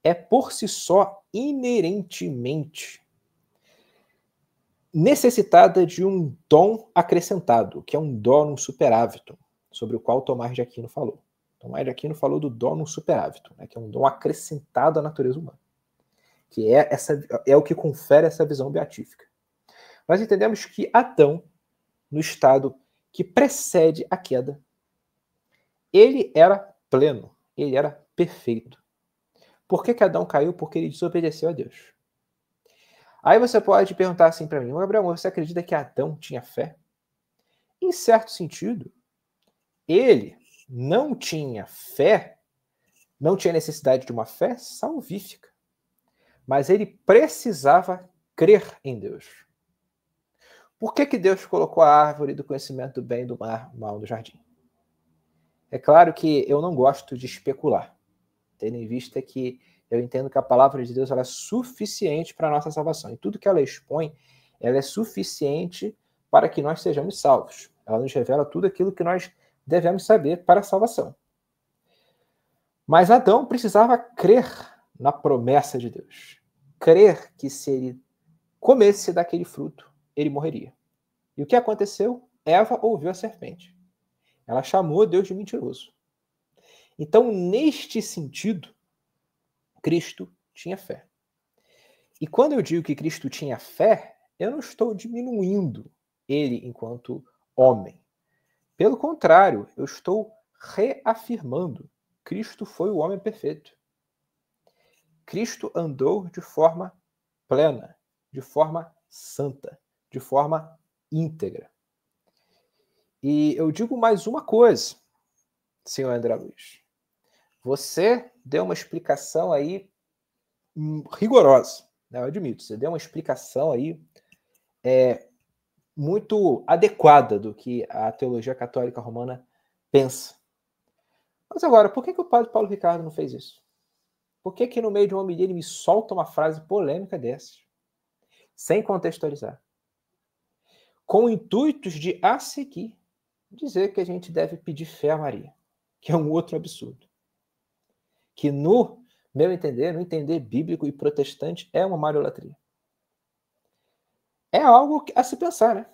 é por si só inerentemente necessitada de um dom acrescentado, que é um donum superávitum, sobre o qual Tomás de Aquino falou. Tomás de Aquino falou do donum superávitum, né, que é um dom acrescentado à natureza humana, que é o que confere essa visão beatífica. Nós entendemos que Adão, no estado que precede a queda, ele era pleno, ele era perfeito. Por que Adão caiu? Porque ele desobedeceu a Deus. Aí você pode perguntar assim para mim, Gabriel, você acredita que Adão tinha fé? Em certo sentido, ele não tinha fé, não tinha necessidade de uma fé salvífica, mas ele precisava crer em Deus. Por que Deus colocou a árvore do conhecimento do bem e do mal no jardim? É claro que eu não gosto de especular, tendo em vista que eu entendo que a palavra de Deus ela é suficiente para a nossa salvação. E tudo que ela expõe, ela é suficiente para que nós sejamos salvos. Ela nos revela tudo aquilo que nós devemos saber para a salvação. Mas Adão precisava crer na promessa de Deus. Crer que se ele comesse daquele fruto, ele morreria. E o que aconteceu? Eva ouviu a serpente. Ela chamou Deus de mentiroso. Então, neste sentido, Cristo tinha fé. E quando eu digo que Cristo tinha fé, eu não estou diminuindo ele enquanto homem. Pelo contrário, eu estou reafirmando: Cristo foi o homem perfeito. Cristo andou de forma plena, de forma santa, de forma íntegra. E eu digo mais uma coisa, senhor André Luiz. Você deu uma explicação aí rigorosa, né? Eu admito, você deu uma explicação aí muito adequada do que a teologia católica romana pensa. Mas agora, por que o padre Paulo Ricardo não fez isso? Por que no meio de uma homilia ele me solta uma frase polêmica dessas, sem contextualizar? Com intuitos de a seguir dizer que a gente deve pedir fé a Maria, que é um outro absurdo. Que no meu entender, no entender bíblico e protestante, é uma mariolatria. É algo a se pensar, né?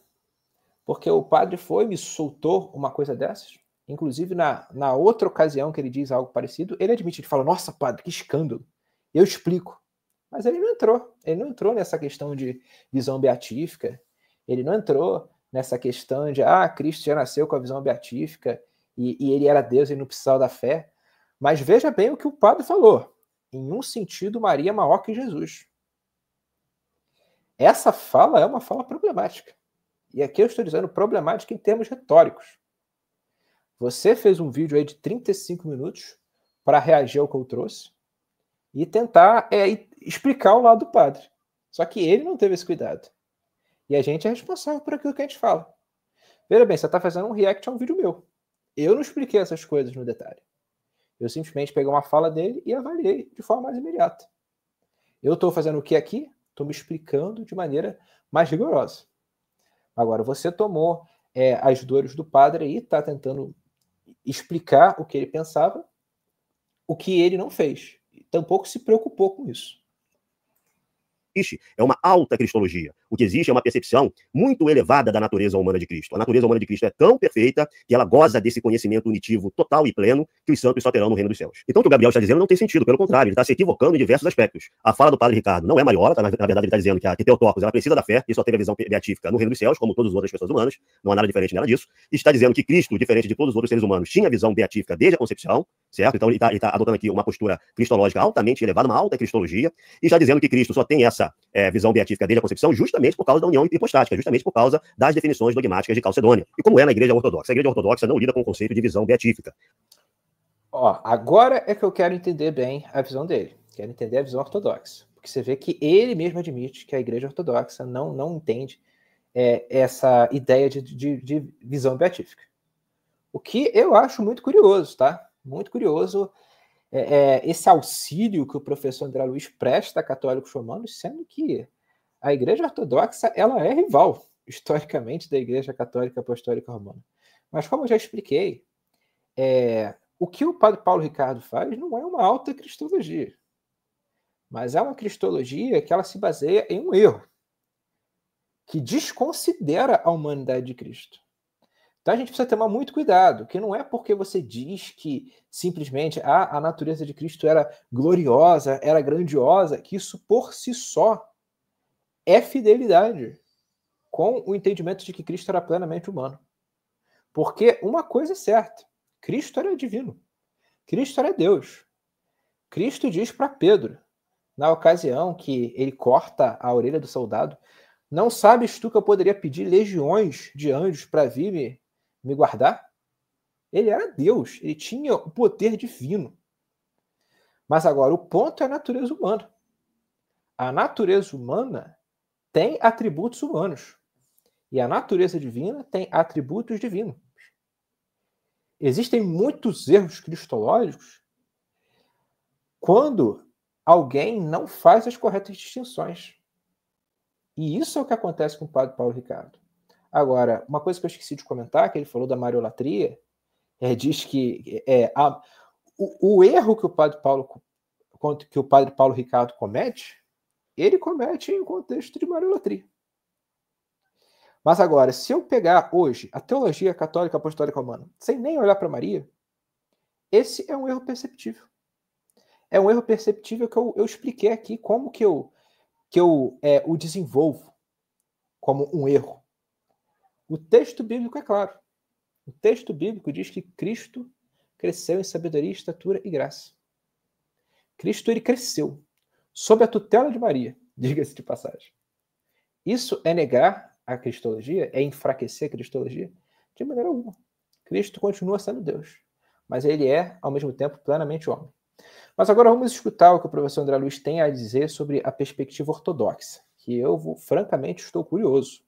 Porque o padre foi e me soltou uma coisa dessas. Inclusive, na outra ocasião que ele diz algo parecido, ele admite, ele fala, nossa, padre, que escândalo. Eu explico. Mas ele não entrou nessa questão de visão beatífica, ele não entrou nessa questão de, Cristo já nasceu com a visão beatífica e ele era Deus e não precisava da fé. Mas veja bem o que o padre falou. Em um sentido, Maria é maior que Jesus. Essa fala é uma fala problemática. E aqui eu estou dizendo problemática em termos retóricos. Você fez um vídeo aí de 35 minutos para reagir ao que eu trouxe e tentar explicar o lado do padre. Só que ele não teve esse cuidado. E a gente é responsável por aquilo que a gente fala. Veja bem, você está fazendo um react a um vídeo meu. Eu não expliquei essas coisas no detalhe. Eu simplesmente peguei uma fala dele e avaliei de forma mais imediata. Eu estou fazendo o que aqui? Estou me explicando de maneira mais rigorosa. Agora, você tomou as dores do padre aí, está tentando explicar o que ele pensava, o que ele não fez. Tampouco se preocupou com isso. existe é uma alta cristologia. O que existe é uma percepção muito elevada da natureza humana de Cristo. A natureza humana de Cristo é tão perfeita que ela goza desse conhecimento unitivo total e pleno que os santos só terão no reino dos céus. Então o que o Gabriel está dizendo não tem sentido, pelo contrário, ele está se equivocando em diversos aspectos. A fala do padre Ricardo não é maior, na verdade ele está dizendo que a Theotokos ela precisa da fé e só teve a visão beatífica no reino dos céus, como todas as outras pessoas humanas, não há nada diferente nela disso. E está dizendo que Cristo, diferente de todos os outros seres humanos, tinha a visão beatífica desde a concepção, certo? Então ele está adotando aqui uma postura cristológica altamente elevada, uma alta cristologia, e está dizendo que Cristo só tem essa visão beatífica desde a concepção justamente por causa da união hipostática, justamente por causa das definições dogmáticas de Calcedônia. E como é na Igreja Ortodoxa? A Igreja Ortodoxa não lida com o conceito de visão beatífica. Ó, agora é que eu quero entender bem a visão dele. Quero entender a visão ortodoxa. Porque você vê que ele mesmo admite que a Igreja Ortodoxa não entende essa ideia de visão beatífica. O que eu acho muito curioso, tá? Muito curioso esse auxílio que o professor André Luiz presta a católicos romanos, sendo que a Igreja Ortodoxa ela é rival, historicamente, da Igreja Católica Apostólica Romana. Mas como eu já expliquei, o que o padre Paulo Ricardo faz não é uma alta cristologia, mas é uma cristologia que ela se baseia em um erro, que desconsidera a humanidade de Cristo. Então a gente precisa tomar muito cuidado, que não é porque você diz que simplesmente a natureza de Cristo era gloriosa, era grandiosa, que isso por si só é fidelidade com o entendimento de que Cristo era plenamente humano. Porque uma coisa é certa, Cristo era divino, Cristo era Deus. Cristo diz para Pedro, na ocasião que ele corta a orelha do soldado, não sabes tu que eu poderia pedir legiões de anjos para vir me guardar? Ele era Deus, ele tinha o poder divino. Mas agora, o ponto é a natureza humana. A natureza humana tem atributos humanos. E a natureza divina tem atributos divinos. Existem muitos erros cristológicos quando alguém não faz as corretas distinções. E isso é o que acontece com o padre Paulo Ricardo. Agora, uma coisa que eu esqueci de comentar, que ele falou da mariolatria, diz que o erro que o padre Paulo Ricardo comete, ele comete em contexto de mariolatria. Mas agora, se eu pegar hoje a teologia católica apostólica romana, sem nem olhar para Maria, esse é um erro perceptível. É um erro perceptível que eu expliquei aqui como que eu o desenvolvo como um erro. O texto bíblico é claro. O texto bíblico diz que Cristo cresceu em sabedoria, estatura e graça. Cristo ele cresceu sob a tutela de Maria, diga-se de passagem. Isso é negar a cristologia? É enfraquecer a cristologia? De maneira alguma. Cristo continua sendo Deus, mas ele é, ao mesmo tempo, plenamente homem. Mas agora vamos escutar o que o professor André Luiz tem a dizer sobre a perspectiva ortodoxa, que eu, francamente, estou curioso.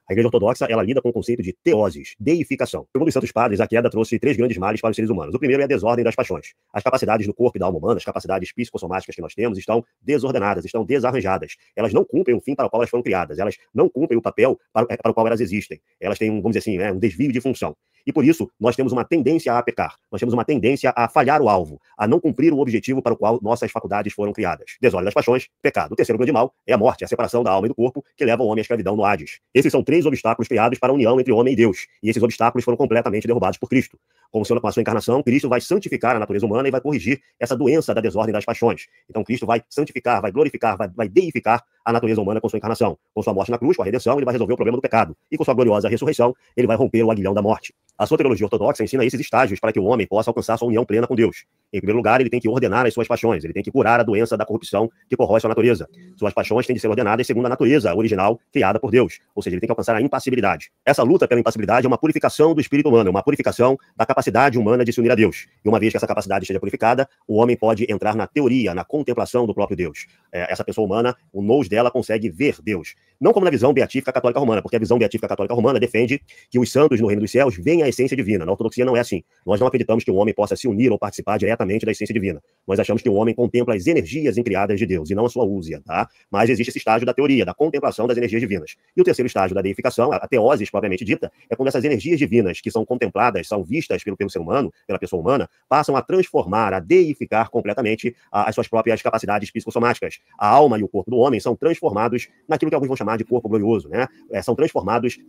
A Igreja Ortodoxa, ela lida com o conceito de teoses, deificação. Segundo os santos padres, a queda trouxe 3 grandes males para os seres humanos. O primeiro é a desordem das paixões. As capacidades do corpo e da alma humana, as capacidades psicossomáticas que nós temos, estão desordenadas, estão desarranjadas. Elas não cumprem o fim para o qual elas foram criadas. Elas não cumprem o papel para o qual elas existem. Elas têm, vamos dizer assim, um desvio de função. E por isso, nós temos uma tendência a pecar. Nós temos uma tendência a falhar o alvo, a não cumprir o objetivo para o qual nossas faculdades foram criadas. Desordem das paixões, pecado. O terceiro grande mal é a morte, a separação da alma e do corpo, que leva o homem à escravidão no Hades. Esses são 3 obstáculos criados para a união entre homem e Deus. E esses obstáculos foram completamente derrubados por Cristo. Com a sua encarnação, Cristo vai santificar a natureza humana e vai corrigir essa doença da desordem das paixões. Então Cristo vai santificar, vai glorificar, vai deificar a natureza humana com sua encarnação. Com sua morte na cruz, com a redenção, ele vai resolver o problema do pecado. E com sua gloriosa ressurreição, ele vai romper o aguilhão da morte. A soteriologia ortodoxa ensina esses estágios para que o homem possa alcançar sua união plena com Deus. Em primeiro lugar, ele tem que ordenar as suas paixões, ele tem que curar a doença da corrupção que corrói sua natureza. Suas paixões têm de ser ordenadas segundo a natureza original criada por Deus, ou seja, ele tem que alcançar a impassibilidade. Essa luta pela impassibilidade é uma purificação do espírito humano, é uma purificação da capacidade humana de se unir a Deus. E uma vez que essa capacidade esteja purificada, o homem pode entrar na teoria, na contemplação do próprio Deus. Essa pessoa humana, o nous dela consegue ver Deus. não como na visão beatífica católica romana, porque a visão beatífica católica romana defende que os santos no reino dos céus veem a essência divina. Na ortodoxia não é assim. Nós não acreditamos que o homem possa se unir ou participar diretamente da essência divina. Nós achamos que o homem contempla as energias incriadas de Deus, e não a sua úsia, tá? Mas existe esse estágio da teoria, da contemplação das energias divinas. E o terceiro estágio da deificação, a teoses propriamente dita, é quando essas energias divinas que são contempladas, são vistas pelo ser humano, pela pessoa humana, passam a transformar, a deificar completamente as suas próprias capacidades psicossomáticas. A alma e o corpo do homem são transformados naquilo que alguns vão chamar de corpo glorioso, né? São transformados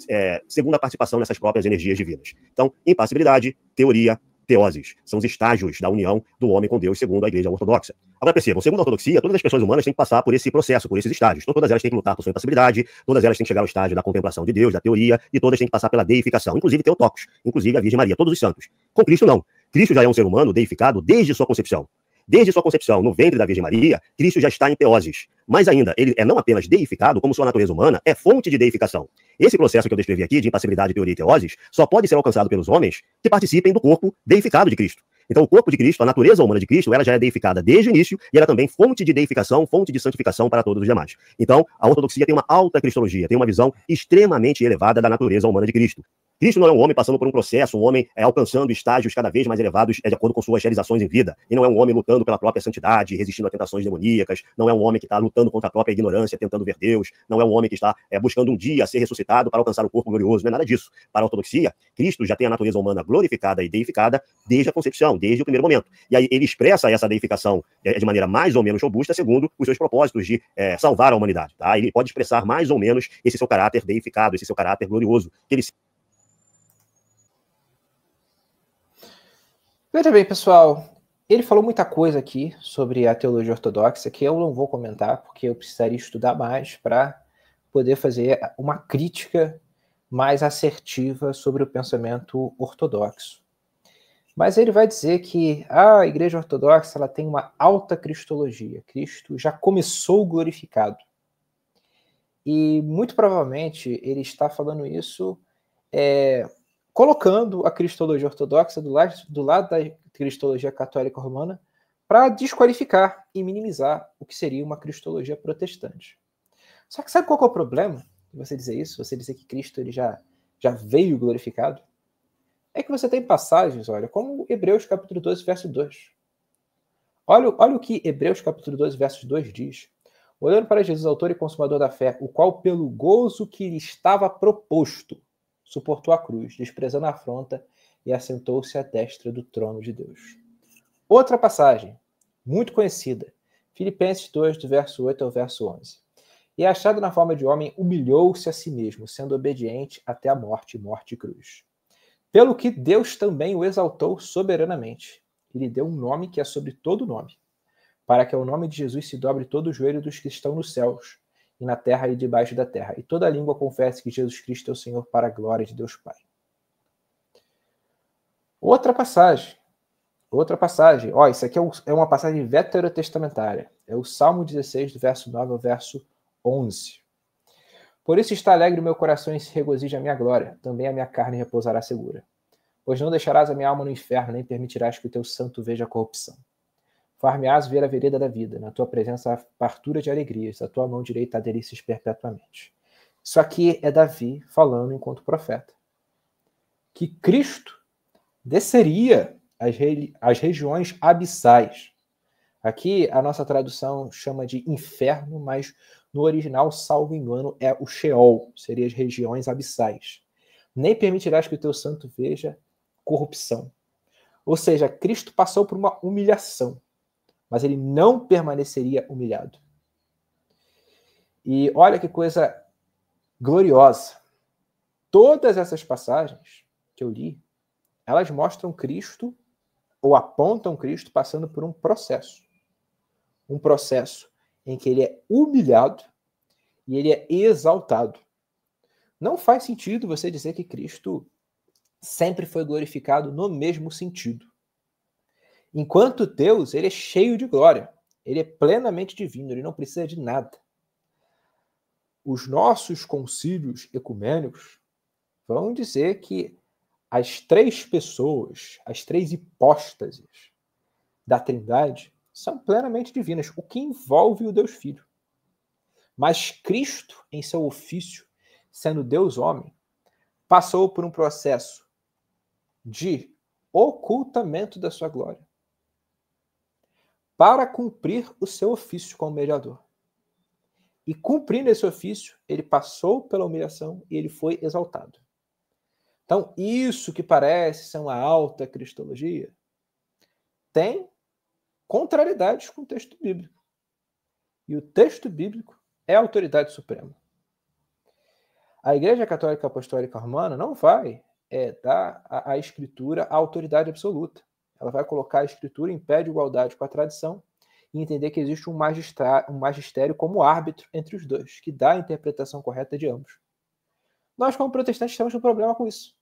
segundo a participação nessas próprias energias divinas. Então, impassibilidade, teoria, teoses. São os estágios da união do homem com Deus, segundo a Igreja Ortodoxa. Agora percebam, segundo a ortodoxia, todas as pessoas humanas têm que passar por esse processo, por esses estágios. Então, todas elas têm que lutar por sua impassibilidade, todas elas têm que chegar ao estágio da contemplação de Deus, da teoria, e todas têm que passar pela deificação, inclusive Teotocos, inclusive a Virgem Maria, todos os santos. Com Cristo, não. Cristo já é um ser humano deificado desde sua concepção. Desde sua concepção no ventre da Virgem Maria, Cristo já está em teoses. Mais ainda, ele é não apenas deificado, como sua natureza humana é fonte de deificação. Esse processo que eu descrevi aqui, de impassibilidade, teoria e teoses, só pode ser alcançado pelos homens que participem do corpo deificado de Cristo. Então, o corpo de Cristo, a natureza humana de Cristo, ela já é deificada desde o início e ela também fonte de deificação, fonte de santificação para todos os demais. Então, a ortodoxia tem uma alta cristologia, tem uma visão extremamente elevada da natureza humana de Cristo. Cristo não é um homem passando por um processo, um homem alcançando estágios cada vez mais elevados de acordo com suas realizações em vida. E não é um homem lutando pela própria santidade, resistindo a tentações demoníacas. Não é um homem que está lutando contra a própria ignorância, tentando ver Deus. Não é um homem que está buscando um dia ser ressuscitado para alcançar o corpo glorioso. Não é nada disso. Para a ortodoxia, Cristo já tem a natureza humana glorificada e deificada desde a concepção, desde o primeiro momento. E aí ele expressa essa deificação de maneira mais ou menos robusta, segundo os seus propósitos de salvar a humanidade. Tá? Ele pode expressar mais ou menos esse seu caráter deificado, esse seu caráter glorioso, que ele... Veja bem, pessoal, ele falou muita coisa aqui sobre a teologia ortodoxa que eu não vou comentar, porque eu precisaria estudar mais para poder fazer uma crítica mais assertiva sobre o pensamento ortodoxo. Mas ele vai dizer que a Igreja Ortodoxa ela tem uma alta cristologia. Cristo já começou glorificado. E muito provavelmente ele está falando isso colocando a cristologia ortodoxa do lado da cristologia católica romana para desqualificar e minimizar o que seria uma cristologia protestante. Só que sabe qual que é o problema de você dizer isso? Você dizer que Cristo ele já veio glorificado? É que você tem passagens, olha, como Hebreus capítulo 12, verso 2. Olha o que Hebreus capítulo 12, verso 2 diz. Olhando para Jesus, autor e consumador da fé, o qual pelo gozo que lhe estava proposto, suportou a cruz, desprezando a afronta e assentou-se à destra do trono de Deus. Outra passagem, muito conhecida, Filipenses 2, do verso 8 ao verso 11. E achado na forma de homem, humilhou-se a si mesmo, sendo obediente até a morte, morte e cruz. Pelo que Deus também o exaltou soberanamente, e lhe deu um nome que é sobre todo nome, para que ao nome de Jesus se dobre todo o joelho dos que estão nos céus, e na terra e debaixo da terra, e toda língua confesse que Jesus Cristo é o Senhor para a glória de Deus Pai. Outra passagem. Ó, isso aqui é uma passagem veterotestamentária. É o Salmo 16, do verso 9 ao verso 11. Por isso está alegre o meu coração e se regozija a minha glória. Também a minha carne repousará segura. Pois não deixarás a minha alma no inferno, nem permitirás que o teu santo veja a corrupção. Far-me-ás ver a vereda da vida, na tua presença há fartura de alegrias, a tua mão direita há delícias perpetuamente. Isso aqui é Davi falando enquanto profeta. Que Cristo desceria às regiões abissais. Aqui a nossa tradução chama de inferno, mas no original, salvo engano, é o Sheol, seria as regiões abissais. Nem permitirás que o teu santo veja corrupção. Ou seja, Cristo passou por uma humilhação, mas ele não permaneceria humilhado. E olha que coisa gloriosa. Todas essas passagens que eu li, elas mostram Cristo, ou apontam Cristo passando por um processo. Um processo em que ele é humilhado e ele é exaltado. Não faz sentido você dizer que Cristo sempre foi glorificado no mesmo sentido. Enquanto Deus, ele é cheio de glória. Ele é plenamente divino, ele não precisa de nada. Os nossos concílios ecumênicos vão dizer que as três pessoas, as três hipóstases da Trindade são plenamente divinas, o que envolve o Deus Filho. Mas Cristo, em seu ofício, sendo Deus homem, passou por um processo de ocultamento da sua glória para cumprir o seu ofício como mediador. E cumprindo esse ofício, ele passou pela humilhação e ele foi exaltado. Então, isso que parece ser uma alta cristologia tem contrariedades com o texto bíblico. E o texto bíblico é a autoridade suprema. A Igreja Católica Apostólica Romana não vai dar à Escritura a autoridade absoluta. Ela vai colocar a Escritura em pé de igualdade com a tradição e entender que existe um magistério como árbitro entre os dois, que dá a interpretação correta de ambos. Nós, como protestantes, temos um problema com isso.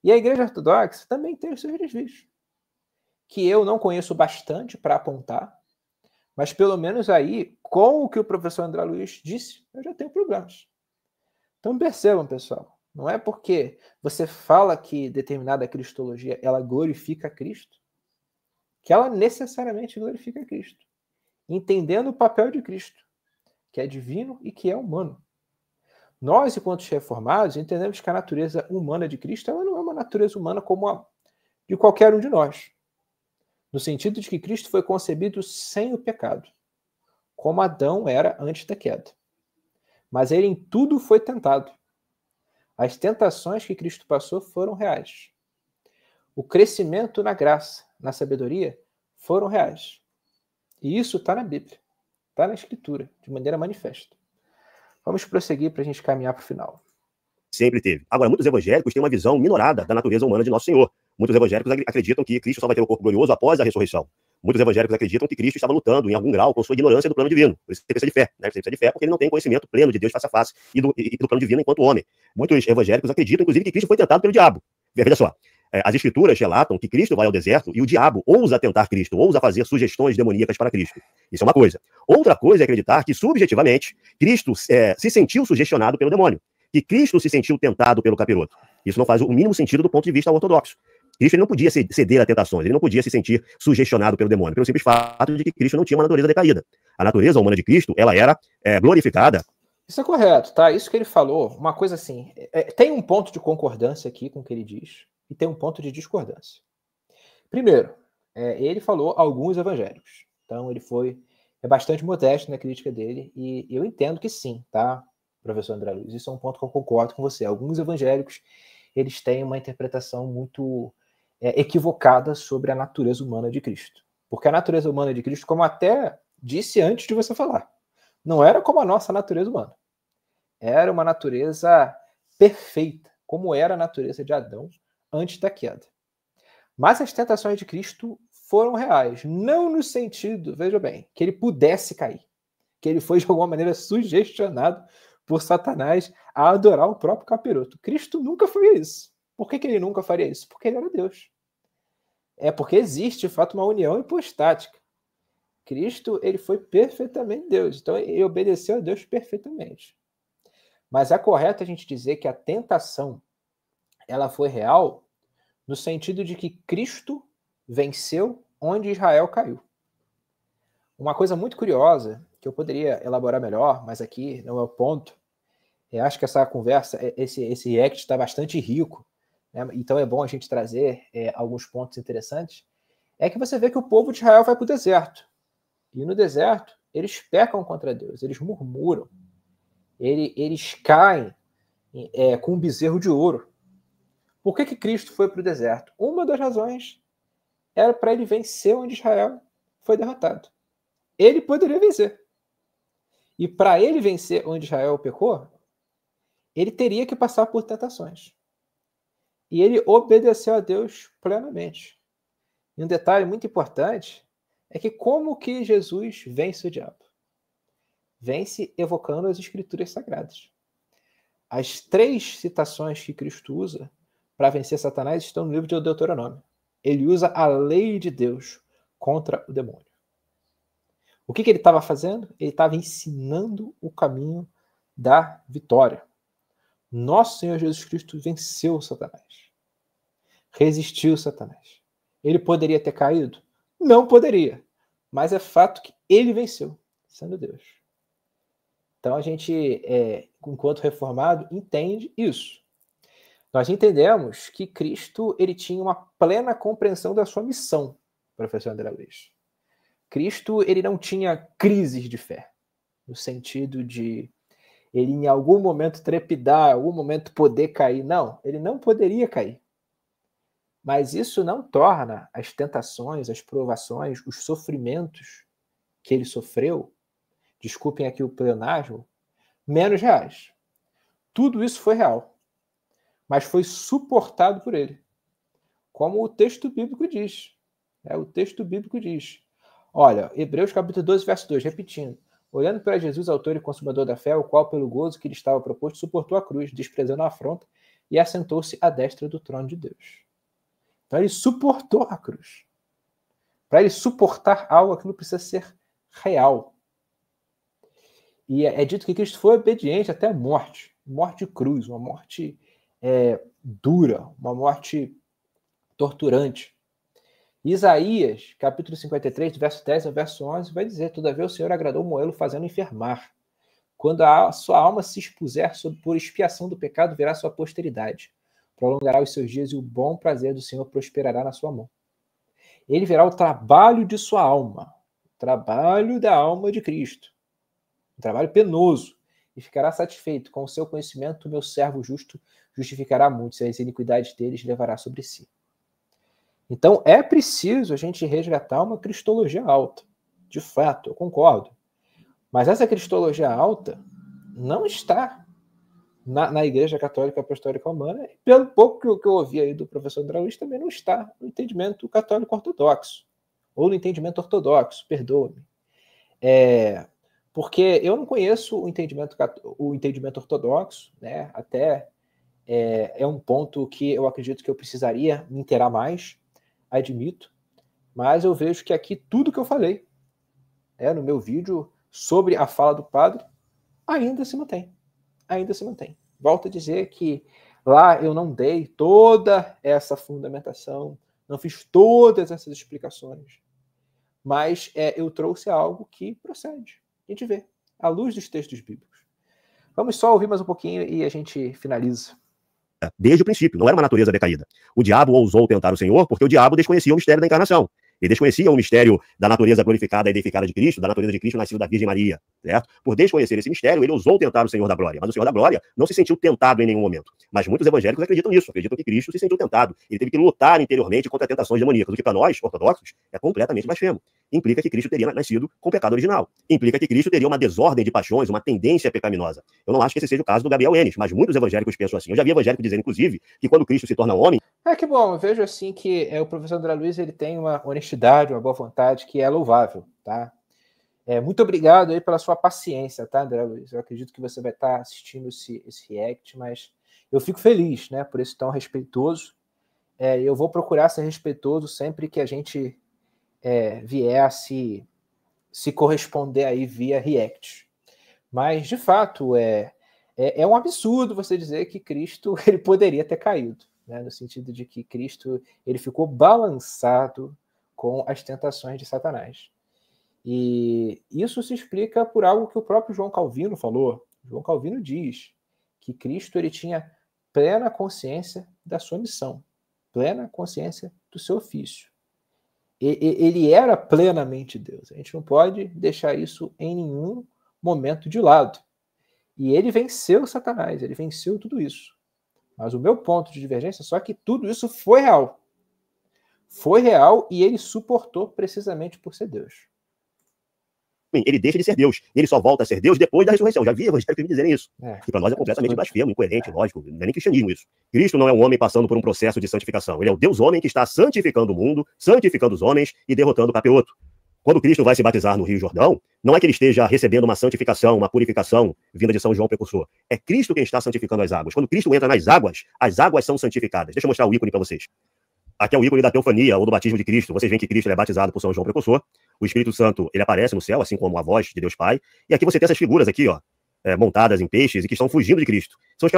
E a Igreja Ortodoxa também tem os seus desvios, que eu não conheço bastante para apontar, mas pelo menos aí, com o que o professor André Luiz disse, eu já tenho problemas. Então percebam, pessoal, não é porque você fala que determinada cristologia ela glorifica Cristo, que ela necessariamente glorifica Cristo, entendendo o papel de Cristo, que é divino e que é humano. Nós, enquanto reformados, entendemos que a natureza humana de Cristo ela não é uma natureza humana como a de qualquer um de nós, no sentido de que Cristo foi concebido sem o pecado, como Adão era antes da queda. Mas ele em tudo foi tentado. As tentações que Cristo passou foram reais. O crescimento na graça, na sabedoria, foram reais. E isso está na Bíblia, está na Escritura, de maneira manifesta. Vamos prosseguir para a gente caminhar para o final. Sempre teve. Agora, muitos evangélicos têm uma visão minorada da natureza humana de Nosso Senhor. Muitos evangélicos acreditam que Cristo só vai ter um corpo glorioso após a ressurreição. Muitos evangélicos acreditam que Cristo estava lutando, em algum grau, com sua ignorância do plano divino. Por isso ele precisa de fé. Né? Ele precisa de fé porque ele não tem conhecimento pleno de Deus face a face e do plano divino enquanto homem. Muitos evangélicos acreditam, inclusive, que Cristo foi tentado pelo diabo. Veja só. As escrituras relatam que Cristo vai ao deserto e o diabo ousa tentar Cristo, ousa fazer sugestões demoníacas para Cristo. Isso é uma coisa. Outra coisa é acreditar que, subjetivamente, Cristo se sentiu sugestionado pelo demônio. Que Cristo se sentiu tentado pelo capiroto. Isso não faz o mínimo sentido do ponto de vista ortodoxo. Cristo ele não podia ceder a tentações, ele não podia se sentir sugestionado pelo demônio, pelo simples fato de que Cristo não tinha uma natureza decaída. A natureza humana de Cristo, ela era glorificada. Isso é correto, tá? Isso que ele falou, uma coisa assim, tem um ponto de concordância aqui com o que ele diz, e tem um ponto de discordância. Primeiro, ele falou alguns evangélicos, então ele é bastante modesto na crítica dele, e eu entendo que sim, tá, professor André Luiz? Isso é um ponto que eu concordo com você. Alguns evangélicos, eles têm uma interpretação muito equivocada sobre a natureza humana de Cristo. Porque a natureza humana de Cristo, como até disse antes de você falar, não era como a nossa natureza humana. Era uma natureza perfeita, como era a natureza de Adão antes da queda. Mas as tentações de Cristo foram reais, não no sentido, veja bem, que ele pudesse cair, que ele foi de alguma maneira sugestionado por Satanás a adorar o próprio capiroto. Cristo nunca faria isso. Por que ele nunca faria isso? Porque ele era Deus. É porque existe, de fato, uma união hipostática. Cristo, ele foi perfeitamente Deus. Então, ele obedeceu a Deus perfeitamente. Mas é correto a gente dizer que a tentação, ela foi real no sentido de que Cristo venceu onde Israel caiu. Uma coisa muito curiosa, que eu poderia elaborar melhor, mas aqui não é o ponto. Eu acho que essa conversa, esse react está bastante rico, né? Então é bom a gente trazer alguns pontos interessantes. É que você vê que o povo de Israel vai para o deserto. E no deserto, eles pecam contra Deus, eles murmuram. Eles caem com um bezerro de ouro. Por que Cristo foi para o deserto? Uma das razões era para ele vencer onde Israel foi derrotado. Ele poderia vencer. E para ele vencer onde Israel pecou, ele teria que passar por tentações. E ele obedeceu a Deus plenamente. E um detalhe muito importante é que como que Jesus vence o diabo? Vence evocando as escrituras sagradas. As 3 citações que Cristo usa para vencer Satanás estão no livro de Deuteronômio. Ele usa a lei de Deus contra o demônio. O que ele estava fazendo? Ele estava ensinando o caminho da vitória. Nosso Senhor Jesus Cristo venceu Satanás. Resistiu Satanás. Ele poderia ter caído? Não poderia. Mas é fato que ele venceu, sendo Deus. Então a gente, enquanto reformado, entende isso. Nós entendemos que Cristo ele tinha uma plena compreensão da sua missão, professor André Luiz. Cristo ele não tinha crises de fé, no sentido de ele em algum momento trepidar, em algum momento poder cair. Não, ele não poderia cair. Mas isso não torna as tentações, as provações, os sofrimentos que ele sofreu, desculpem aqui o pleonasmo, menos reais. Tudo isso foi real, mas foi suportado por ele. Como o texto bíblico diz. O texto bíblico diz. Olha, Hebreus capítulo 12, verso 2, repetindo. Olhando para Jesus, autor e consumador da fé, o qual, pelo gozo que lhe estava proposto, suportou a cruz, desprezando a afronta, e assentou-se à destra do trono de Deus. Então ele suportou a cruz. Para ele suportar algo, aquilo precisa ser real. E é dito que Cristo foi obediente até a morte. Morte de cruz, uma morte dura, uma morte torturante. Isaías, capítulo 53, do verso 10 ao verso 11, vai dizer: todavia o Senhor agradou Moê-lo fazendo enfermar. Quando a sua alma se expuser por expiação do pecado, verá sua posteridade. Prolongará os seus dias e o bom prazer do Senhor prosperará na sua mão. Ele verá o trabalho de sua alma, o trabalho da alma de Cristo, um trabalho penoso, e ficará satisfeito. Com o seu conhecimento, o meu servo justo justificará muitos, e as iniquidades deles levará sobre si. Então, é preciso a gente resgatar uma cristologia alta. De fato, eu concordo. Mas essa cristologia alta não está na Igreja Católica Apostólica Romana, e pelo pouco que eu ouvi aí do professor André Luiz, também não está no entendimento católico ortodoxo, ou no entendimento ortodoxo, perdoe-me. Porque eu não conheço o entendimento ortodoxo, né? Até é um ponto que eu acredito que eu precisaria me inteirar mais, admito, mas eu vejo que aqui tudo que eu falei no meu vídeo sobre a fala do padre ainda se mantém. Ainda se mantém. Volto a dizer que lá eu não dei toda essa fundamentação, não fiz todas essas explicações, mas eu trouxe algo que procede. A gente vê, à luz dos textos bíblicos. Vamos só ouvir mais um pouquinho e a gente finaliza. Desde o princípio, não era uma natureza decaída. O diabo ousou tentar o Senhor porque o diabo desconhecia o mistério da encarnação. Ele desconhecia o mistério da natureza glorificada e edificada de Cristo, da natureza de Cristo nascido da Virgem Maria, certo? Por desconhecer esse mistério, ele ousou tentar o Senhor da Glória. Mas o Senhor da Glória não se sentiu tentado em nenhum momento. Mas muitos evangélicos acreditam nisso, acreditam que Cristo se sentiu tentado. Ele teve que lutar interiormente contra tentações demoníacas, o que para nós, ortodoxos, é completamente blasfemo. Implica que Cristo teria nascido com o pecado original. Implica que Cristo teria uma desordem de paixões, uma tendência pecaminosa. Eu não acho que esse seja o caso do Gabriel Enes, mas muitos evangélicos pensam assim. Eu já vi evangélico dizendo, inclusive, que quando Cristo se torna homem... Que bom, eu vejo assim que o professor André Luiz ele tem uma honestidade, uma boa vontade que é louvável, tá? Muito obrigado aí pela sua paciência, tá, André Luiz? Eu acredito que você vai estar assistindo esse react, mas eu fico feliz, né, por esse tão respeitoso. Eu vou procurar ser respeitoso sempre que a gente vier a se corresponder aí via react. Mas, de fato, é um absurdo você dizer que Cristo ele poderia ter caído, né, no sentido de que Cristo ele ficou balançado com as tentações de Satanás. E isso se explica por algo que o próprio João Calvino falou. João Calvino diz que Cristo ele tinha plena consciência da sua missão, plena consciência do seu ofício. Ele era plenamente Deus. A gente não pode deixar isso em nenhum momento de lado. E ele venceu Satanás, ele venceu tudo isso. Mas o meu ponto de divergência é só que tudo isso foi real. Foi real e ele suportou precisamente por ser Deus. Ele deixa de ser Deus. Ele só volta a ser Deus depois da ressurreição. Já vi evangélicos me dizerem isso. Que para nós é completamente blasfemo, incoerente, lógico. Não é nem cristianismo isso. Cristo não é um homem passando por um processo de santificação. Ele é o Deus-homem que está santificando o mundo, santificando os homens e derrotando o capeoto. Quando Cristo vai se batizar no Rio Jordão, não é que ele esteja recebendo uma santificação, uma purificação vinda de São João Precursor. É Cristo quem está santificando as águas. Quando Cristo entra nas águas, as águas são santificadas. Deixa eu mostrar o ícone para vocês. Aqui é o ícone da teofania, ou do batismo de Cristo. Vocês veem que Cristo é batizado por São João Precursor. O Espírito Santo, ele aparece no céu, assim como a voz de Deus Pai. E aqui você tem essas figuras aqui, ó. montadas em peixes e que estão fugindo de Cristo. São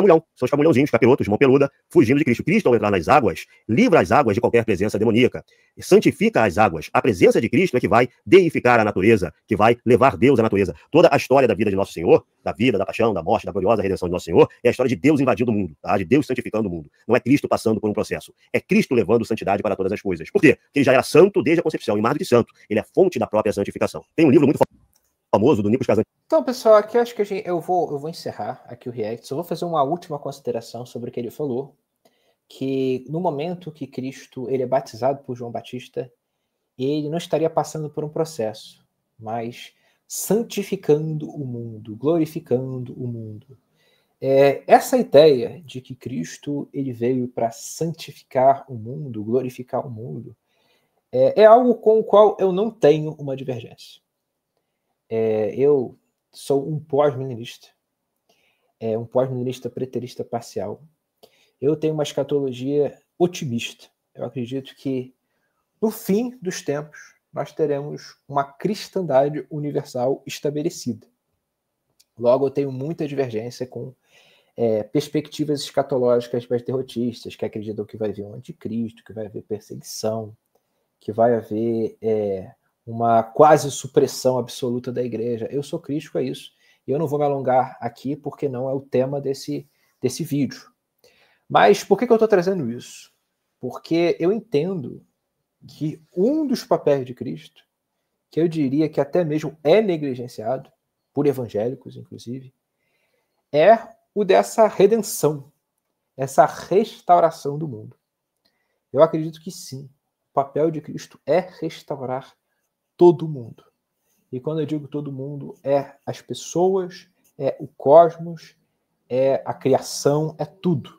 os camulhãozinhos, capirotos, de mão peluda, fugindo de Cristo. Cristo, ao entrar nas águas, livra as águas de qualquer presença demoníaca, santifica as águas. A presença de Cristo é que vai deificar a natureza, que vai levar Deus à natureza. Toda a história da vida de Nosso Senhor, da vida, da paixão, da morte, da gloriosa redenção de Nosso Senhor, é a história de Deus invadindo o mundo, tá? De Deus santificando o mundo. Não é Cristo passando por um processo. É Cristo levando santidade para todas as coisas. Por quê? Porque ele já era santo desde a concepção, e mais do que santo, ele é fonte da própria santificação. Tem um livro muito famoso do Nikos Kazantzakis. Então, pessoal, aqui acho que eu vou encerrar aqui o react. Só vou fazer uma última consideração sobre o que ele falou, que no momento que Cristo ele é batizado por João Batista, ele não estaria passando por um processo, mas santificando o mundo, glorificando o mundo. Essa ideia de que Cristo ele veio para santificar o mundo, glorificar o mundo, é algo com o qual eu não tenho uma divergência. Eu sou um pós-milenista, um pós-milenista preterista parcial. Eu tenho uma escatologia otimista. Eu acredito que, no fim dos tempos, nós teremos uma cristandade universal estabelecida. Logo, eu tenho muita divergência com perspectivas escatológicas mais derrotistas, que acreditam que vai haver um anticristo, que vai haver perseguição, que vai haver uma quase supressão absoluta da igreja. Eu sou crítico a isso, e eu não vou me alongar aqui, porque não é o tema desse vídeo. Mas por que eu estou trazendo isso? Porque eu entendo que um dos papéis de Cristo, que eu diria que até mesmo é negligenciado, por evangélicos, inclusive, é o dessa redenção, essa restauração do mundo. Eu acredito que sim, o papel de Cristo é restaurar todo mundo. E quando eu digo todo mundo, é as pessoas, é o cosmos, é a criação, é tudo.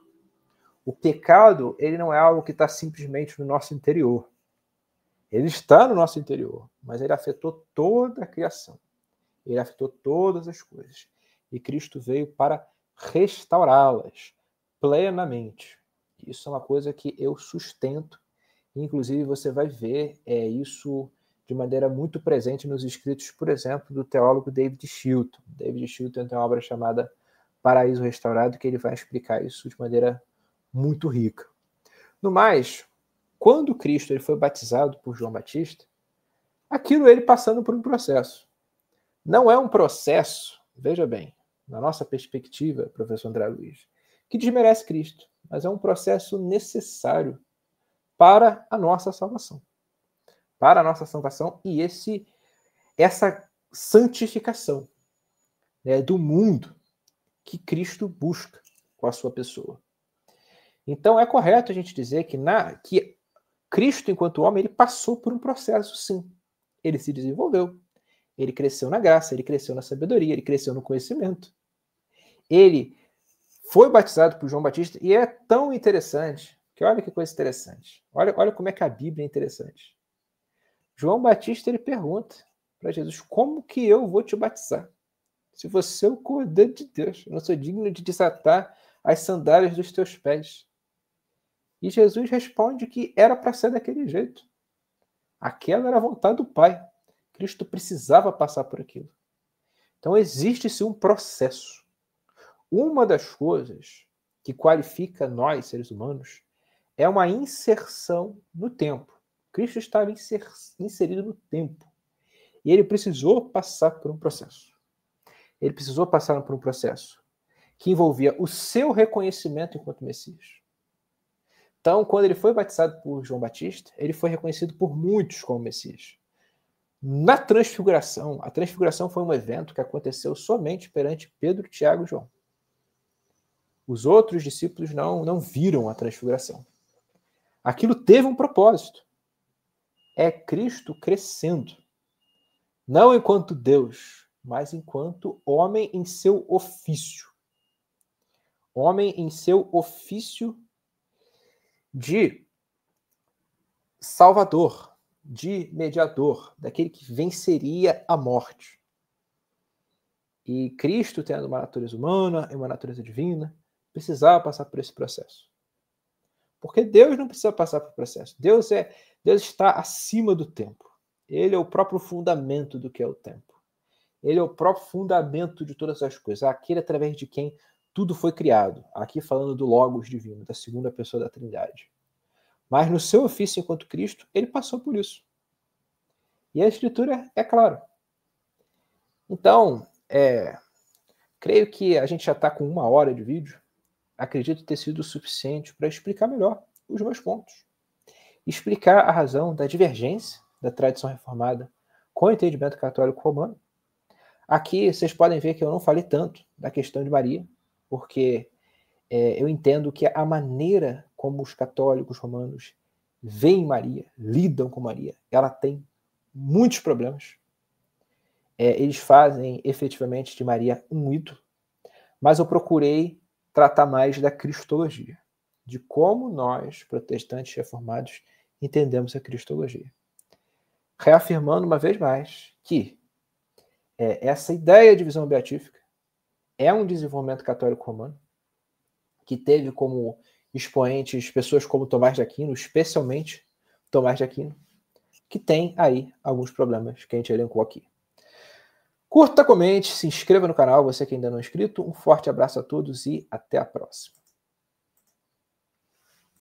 O pecado, ele não é algo que está simplesmente no nosso interior. Ele está no nosso interior, mas ele afetou toda a criação. Ele afetou todas as coisas. E Cristo veio para restaurá-las plenamente. Isso é uma coisa que eu sustento. Inclusive, você vai ver isso de maneira muito presente nos escritos, por exemplo, do teólogo David Chilton. David Chilton tem uma obra chamada Paraíso Restaurado, que ele vai explicar isso de maneira muito rica. No mais, quando Cristo ele foi batizado por João Batista, aquilo ele passando por um processo. Não é um processo, veja bem, na nossa perspectiva, professor André Luiz, que desmerece Cristo, mas é um processo necessário para a nossa salvação. Para a nossa salvação e essa santificação, né, do mundo que Cristo busca com a sua pessoa. Então é correto a gente dizer que Cristo, enquanto homem, ele passou por um processo, sim. Ele se desenvolveu, ele cresceu na graça, ele cresceu na sabedoria, ele cresceu no conhecimento. Ele foi batizado por João Batista e é tão interessante, que olha que coisa interessante. Olha como é que a Bíblia é interessante. João Batista ele pergunta para Jesus: como que eu vou te batizar? Se você é o Cordeiro de Deus, eu não sou digno de desatar as sandálias dos teus pés. E Jesus responde que era para ser daquele jeito. Aquela era a vontade do Pai. Cristo precisava passar por aquilo. Então existe sim um processo. Uma das coisas que qualifica nós, seres humanos, é uma inserção no tempo. Cristo estava inserido no tempo. E ele precisou passar por um processo. Ele precisou passar por um processo que envolvia o seu reconhecimento enquanto Messias. Então, quando ele foi batizado por João Batista, ele foi reconhecido por muitos como Messias. Na transfiguração, a transfiguração foi um evento que aconteceu somente perante Pedro, Tiago e João. Os outros discípulos não viram a transfiguração. Aquilo teve um propósito. É Cristo crescendo. Não enquanto Deus, mas enquanto homem em seu ofício. Homem em seu ofício de salvador, de mediador, daquele que venceria a morte. E Cristo, tendo uma natureza humana e uma natureza divina, precisava passar por esse processo. Porque Deus não precisa passar por processo. Deus está acima do tempo. Ele é o próprio fundamento do que é o tempo. Ele é o próprio fundamento de todas as coisas, aquele através de quem tudo foi criado. Aqui falando do Logos divino, da segunda pessoa da Trindade. Mas no seu ofício enquanto Cristo, ele passou por isso. E a Escritura é clara. Então, creio que a gente já está com 1 hora de vídeo. Acredito ter sido o suficiente para explicar melhor os meus pontos. Explicar a razão da divergência da tradição reformada com o entendimento católico romano. Aqui vocês podem ver que eu não falei tanto da questão de Maria, porque eu entendo que a maneira como os católicos romanos veem Maria, lidam com Maria, ela tem muitos problemas. Eles fazem efetivamente de Maria um ídolo, mas eu procurei tratar mais da cristologia, de como nós, protestantes reformados, entendemos a cristologia. Reafirmando uma vez mais que essa ideia de visão beatífica é um desenvolvimento católico romano, que teve como expoentes pessoas como Tomás de Aquino, especialmente Tomás de Aquino, que tem aí alguns problemas que a gente elencou aqui. Curta, comente, se inscreva no canal, você que ainda não é inscrito. Um forte abraço a todos e até a próxima.